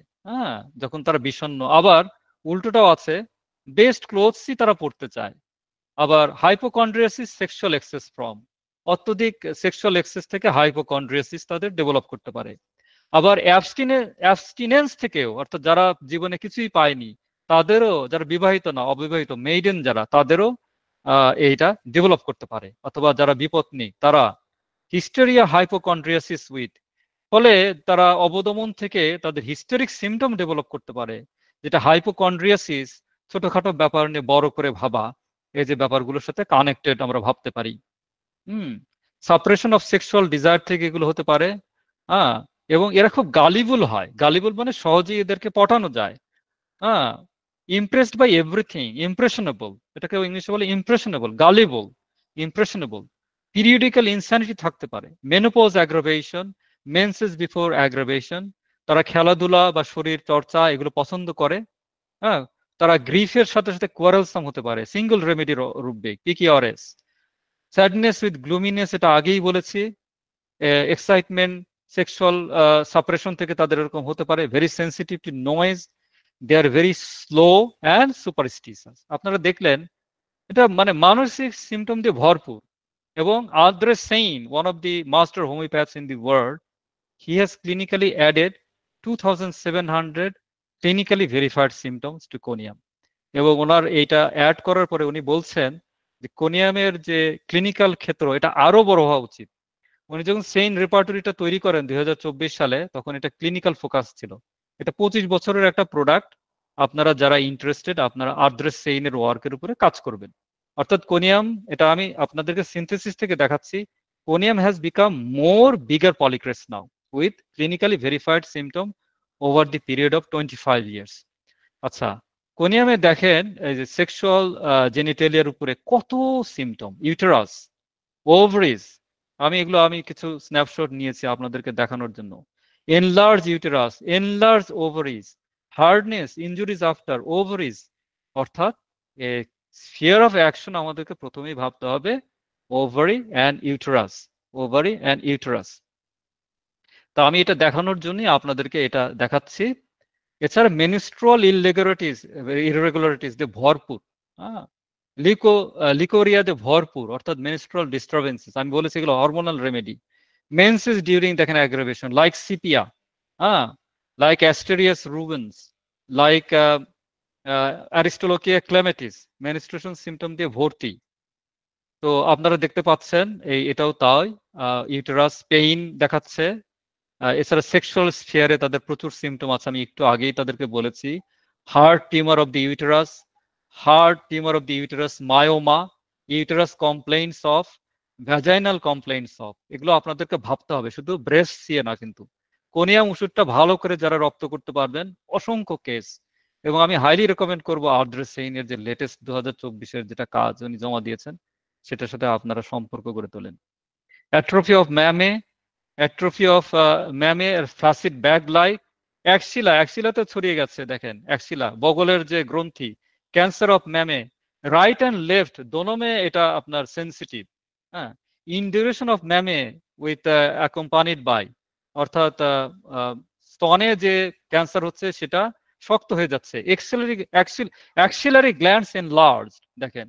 যখন তারা বিষণ্ণ। আবার উল্টোটাও আছে, বেস্ট ক্লোথসই তারা পরতে চায়। আবার হাইপোকন্ড্রিয়াসিস সেক্সুয়াল এক্সেস ফ্রম, অত্যধিক সেক্সুয়াল এক্সেস থেকে হাইপোকন্ড্রিয়াসিস তাদের ডেভেলপ করতে পারে। আবার অ্যাবস্টিনেন্স থেকেও, অর্থাৎ যারা জীবনে কিছুই পায়নি তাদেরও, যারা বিবাহিত না অবিবাহিত মেইডেন যারা, তাদেরও এইটা ডেভেলপ করতে পারে। অথবা যারা বিপত্নী তারা হিস্টেরিয়া হাইপোকন্ড্রিয়াসিস উইথ, ফলে তারা অবদমন থেকে তাদের হিস্টেরিক সিমটম ডেভেলপ করতে পারে, যেটা হাইপোকন্ড্রিয়াসিস, ছোটখাটো ব্যাপার নিয়ে বড় করে ভাবা, এই যে ব্যাপারগুলোর সাথে কানেক্টেড আমরা ভাবতে পারি। সাপ্রেশন অফ সেক্সুয়াল ডিজায়ার থেকে এগুলো হতে পারে। হ্যাঁ, এবং এরা খুব গালিবুল হয়, গালিবুল মানে সহজেই এদেরকে পটানো যায়। ইমপ্রেসড বাই এভরিথিং, ইমপ্রেশনেবল, এটাকে ইংলিশে বলে ইমপ্রেশনেবল, গালিবল, ইমপ্রেশনেবল। পিরিয়ডিক্যাল ইনস্যানিটি থাকতে পারে। Menopause aggravation, menses before aggravation, তারা খেলাধুলা বা শরীর চর্চা এগুলো পছন্দ করে। তারা গ্রিফের সাথে সাথে কোয়ারেলসাম হতে পারে, সিঙ্গল রেমেডির রূপে, পিকিআরএস। স্যাডনেস উইথ গ্লুমিনেস, এটা আগেই বলেছি। এক্সাইটমেন্ট, সেক্সুয়াল সাপ্রেশন থেকে তাদের এরকম হতে পারে। Very sensitive to noise, they are very slow and superstitious. আপনারা দেখলেন এটা মানে মানসিক সিমটম দিয়ে ভরপুর। এবং Andre Saine, one of the master homeopaths in the world, he has clinically added 2700 clinically verified symptoms to কোনিয়াম। এবং ওনার এইটা অ্যাড করার পরে উনি বলছেন যে কোনিয়ামের যে ক্লিনিক্যাল ক্ষেত্র এটা আরো বড় হওয়া উচিত। উনি যখন সেইন রেপার্টরিটা তৈরি করেন 2024 সালে, তখন এটা ক্লিনিক্যাল ফোকাস ছিল। এটা 25 বছরের একটা প্রোডাক্ট। আপনারা যারা ইন্টারেস্টেড, আপনারা আদ্রেস সেইনের ওয়ার্কের উপরে কাজ করবেন। অর্থাৎ কোনিয়াম, এটা আমি আপনাদেরকে সিনথেসিস থেকে দেখাচ্ছি, conium has become more bigger polychrest now with clinically verified symptom over the period of 25 years. আচ্ছা, কোনিয়ামে দেখেন এই যে সেক্সুয়াল জেনিটেলিয়ার উপরে কত সিমটম, ইউটেরাস, ওভারিজ, আমি কিছু স্ন্যাপশট নিয়েছি আপনাদেরকে দেখানোর জন্য। Enlarge uterus, enlarge ovaries, hardness, injuries after ovaries. অর্থাৎ স্ফিয়ার অফ অ্যাকশন আমাদেরকে প্রথমেই ভাবতে হবে ovary and uterus, ovary and uterus. তা আমি এটা দেখানোর জন্যই আপনাদেরকে এটা দেখাচ্ছি। এছাড়া মেনস্ট্রুয়াল ইরেগুলারিটিস দিয়ে ভরপুর, হ্যাঁ, লিকোরিয়া দিয়ে ভরপুর, অর্থাৎ মেনস্ট্রুয়াল ডিস্টারবেন্সেস, আমি বলেছি এগুলো হরমোনাল রেমেডি। মেন্সেস ডিউরিং দেখেন অ্যাগ্রাভেশন লাইক সিপিয়া, হ্যাঁ, like asterias রুবেন্স, like অ্যারিস্টোলোকিয়া ক্লেমেটিস, menstruation symptom দিয়ে ভর্তি। তো আপনারা দেখতে পাচ্ছেন এটাও তাই, ইউটেরাস পেইন দেখাচ্ছে। এছাড়া সেক্সুয়াল স্ফিয়ারে তাদের প্রচুর সিমটম আছে, আমি একটু আগেই তাদেরকে বলেছি। Hard tumour of the uterus, hard tumour of the uterus, myoma, uterus complaints of, vaginal complaints of, এগুলো আপনাদেরকে ভাবতে হবে, শুধু ব্রেস্ট সিয়ে না কিন্তু। কোনিয়াম ওষুধটা ভালো করে যারা রপ্ত করতে পারবেন, অসংখ্য কেস। এবং আমি হাইলি রেকমেন্ড করবো আদ্রে সেইনের যে লেটেস্ট 2024-এর যেটা কাজ উনি জমা দিয়েছেন, সেটার সাথে আপনারা সম্পর্ক গড়ে তোলেন। Atrophy of mammae, atrophy of mammae, flaccid bag like, অ্যাক্সিলাতে ছড়িয়ে গেছে দেখেন, অ্যাক্সিলা বগলের যে গ্রন্থি, cancer of mammae, right and left দোনো মে এটা আপনার সেন্সিটিভ, হ্যাঁ। Induration of mammae with accompanied by, অর্থাৎ স্তনে যে ক্যান্সার হচ্ছে সেটা শক্ত হয়ে যাচ্ছে। অ্যাক্সিলারি গ্ল্যান্ডস এনলার্জড দেখেন,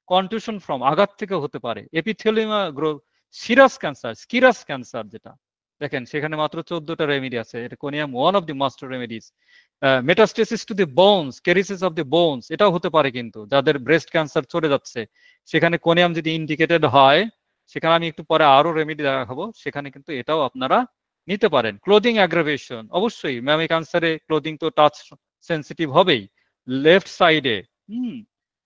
কন্টিউশন ফ্রম, আঘাত থেকে হতে পারে। Epithelioma growth, scirrhous cancer, scirrhous cancer যেটা দেখেন, সেখানে মাত্র 14টা রেমেডি আছে। এটা conium one of the master remedies. Metastasis to the bones, caries of the bones, এটাও হতে পারে কিন্তু যাদের ব্রেস্ট ক্যান্সার চলে যাচ্ছে, সেখানে কোনিয়াম যদি ইন্ডিকেটেড হয়, সেখানে আমি একটু পরে আরো রেমেডি দেখাবো, সেখানে কিন্তু এটাও আপনারা নিতে পারেন। ক্লোদিং অ্যাগ্রাভেশন, অবশ্যই ম্যামি ক্যান্সারে ক্লোদিং তো টাচ সেন্সিটিভ হবেই। লেফট সাইডে,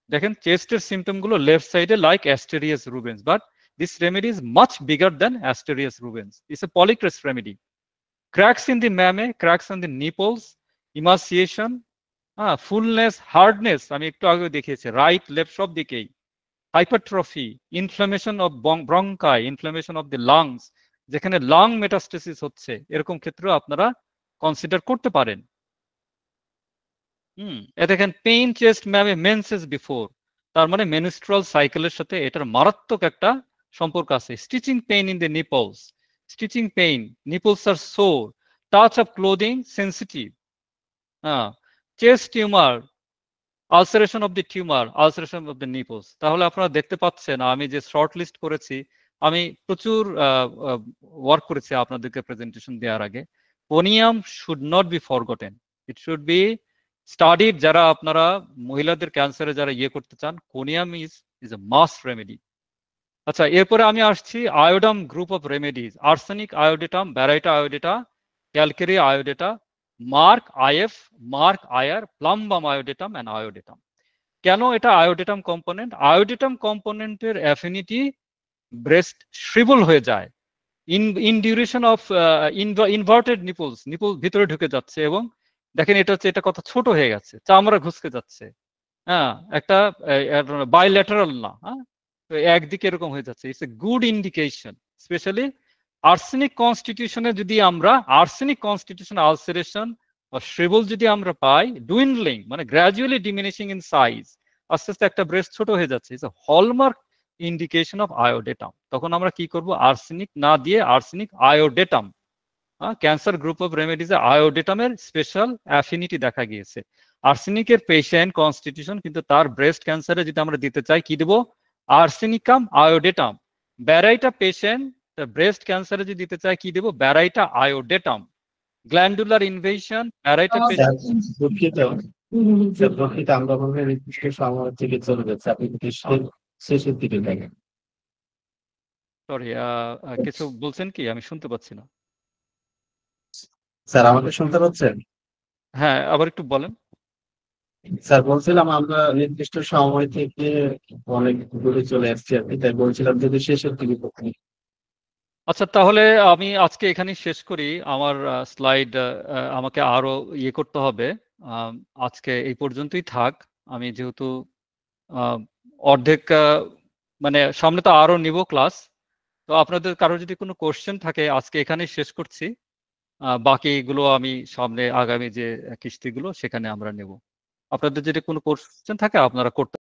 দেখেন চেস্টের সিমটম গুলো লেফট সাইডে like asterias rubens, but this remedy is much bigger than Asterias rubens. It's a polycrest remedy. Cracks in the mammae, cracks on the nipples, emaciation, fullness, hardness, আমি একটু আগে দেখিয়েছি, রাইট লেফট সব দিকেই। Hypertrophy, inflammation of ব্রঙ্কাই, inflammation of the lungs, যেখানে lung metastasis হচ্ছে, এরকম ক্ষেত্রেও আপনারা কনসিডার করতে পারেন। দেখেন পেইন চেস্ট ম্যামে মেন্সেস বিফোর, তার মানে মেনস্ট্রুয়াল সাইকেলের সাথে এটার মারাত্মক একটা সম্পর্ক আছে। Stitching pain in the nipples, stitching pain, nipples আর sore, touch of clothing sensitive, chest tumour, ulceration of the tumour, ulceration of the nipples. তাহলে আপনারা দেখতে পাচ্ছেন আমি যে শর্ট লিস্ট করেছি, আমি প্রচুর ওয়ার্ক করেছি আপনাদেরকে প্রেজেন্টেশন দেওয়ার আগে। Conium should not be forgotten, it should be studied. যারা আপনারা মহিলাদের ক্যান্সারে যারা ইয়ে করতে চান, conium is a must remedy. আচ্ছা, এরপরে আমি আসছি iodum group of remedies, arsenic iodatum, baryta iodata, calcarea iodata, merc IF, merc IR, plumbum iodatum and iodatum. কেন এটা আয়োডেটাম কম্পোনেন্ট? আয়োডেটাম কম্পোনেন্টের অ্যাফিনিটি ব্রেস্ট শ্রিবল হয়ে যায়, induration of inverted nipples, nipple ভিতরে ঢুকে যাচ্ছে, এবং দেখেন এটা হচ্ছে, এটা কত ছোট হয়ে গেছে, চামড়া ঘুষকে যাচ্ছে, হ্যাঁ, একটা বাইল্যাটারাল না, হ্যাঁ, একদিকে এরকম হয়ে যাচ্ছে। It's a good indication, specially arsenic কনস্টিটিউশনে যদি আমরা আর্সেনিক কনস্টিটিউশন আলসারেশন বা শ্রিবল যদি আমরা পাই, ডুইন্ডলিং মানে গ্র্যাজুয়ালি ডিমিনিশিং ইন সাইজ, আস্তে আস্তে একটা ব্রেস্ট ছোট হয়ে যাচ্ছে, it's a hallmark indication of iodatum. তখন আমরা কি করব? আর্সেনিক না দিয়ে arsenic iodatum, cancer group of রেমেডিজে আয়োডেটামের স্পেশাল অ্যাফিনিটি দেখা গিয়েছে। আর্সেনিকের পেশেন্ট কনস্টিটিউশন, কিন্তু তার ব্রেস্ট ক্যান্সারে যদি আমরা দিতে চাই কি দেব, আর্সেনিকাম আয়োডেটাম। ব্যারাইটা পেশেন্ট ব্রেস্ট ক্যান্সারে যদি দিতে চাই কি দেব, ব্যারাইটা আয়োডেটাম। Glandular invasion ব্যারাইটা sir patient. দুঃখিত স্যার দুঃখিত আমরা মনে হয় নির্দিষ্ট সময় থেকে চলে যাচ্ছে, আপনি যদি শেষের দিকে দেখেন। সরি, কিছু বলছেন কি? আমি শুনতে পাচ্ছি না। স্যার আমাকে শুনতে পাচ্ছেন? হ্যাঁ, আবার একটু বলেন। স্যার বলছিলাম আমরা নির্দিষ্ট সময় থেকে অনেক দূরে চলে আসছি আর কি, তাই বলছিলাম যদি শেষের দিকে করতেন। আচ্ছা, তাহলে আমি আজকে এখানেই শেষ করি। আমার স্লাইড আমাকে আরো ইয়ে করতে হবে। আম, আজকে এই পর্যন্তই থাক। আমি যেহেতু অর্ধেক মানে সামনে তো আরো নিব ক্লাস, তো আপনাদের কারো যদি কোনো কোশ্চেন থাকে আজকে এখানেই শেষ করছি। বাকিগুলো আমি সামনে আগামী যে কিস্তিগুলো সেখানে আমরা নেব। আপনাদের যদি কোনো কোশ্চেন থাকে আপনারা করতে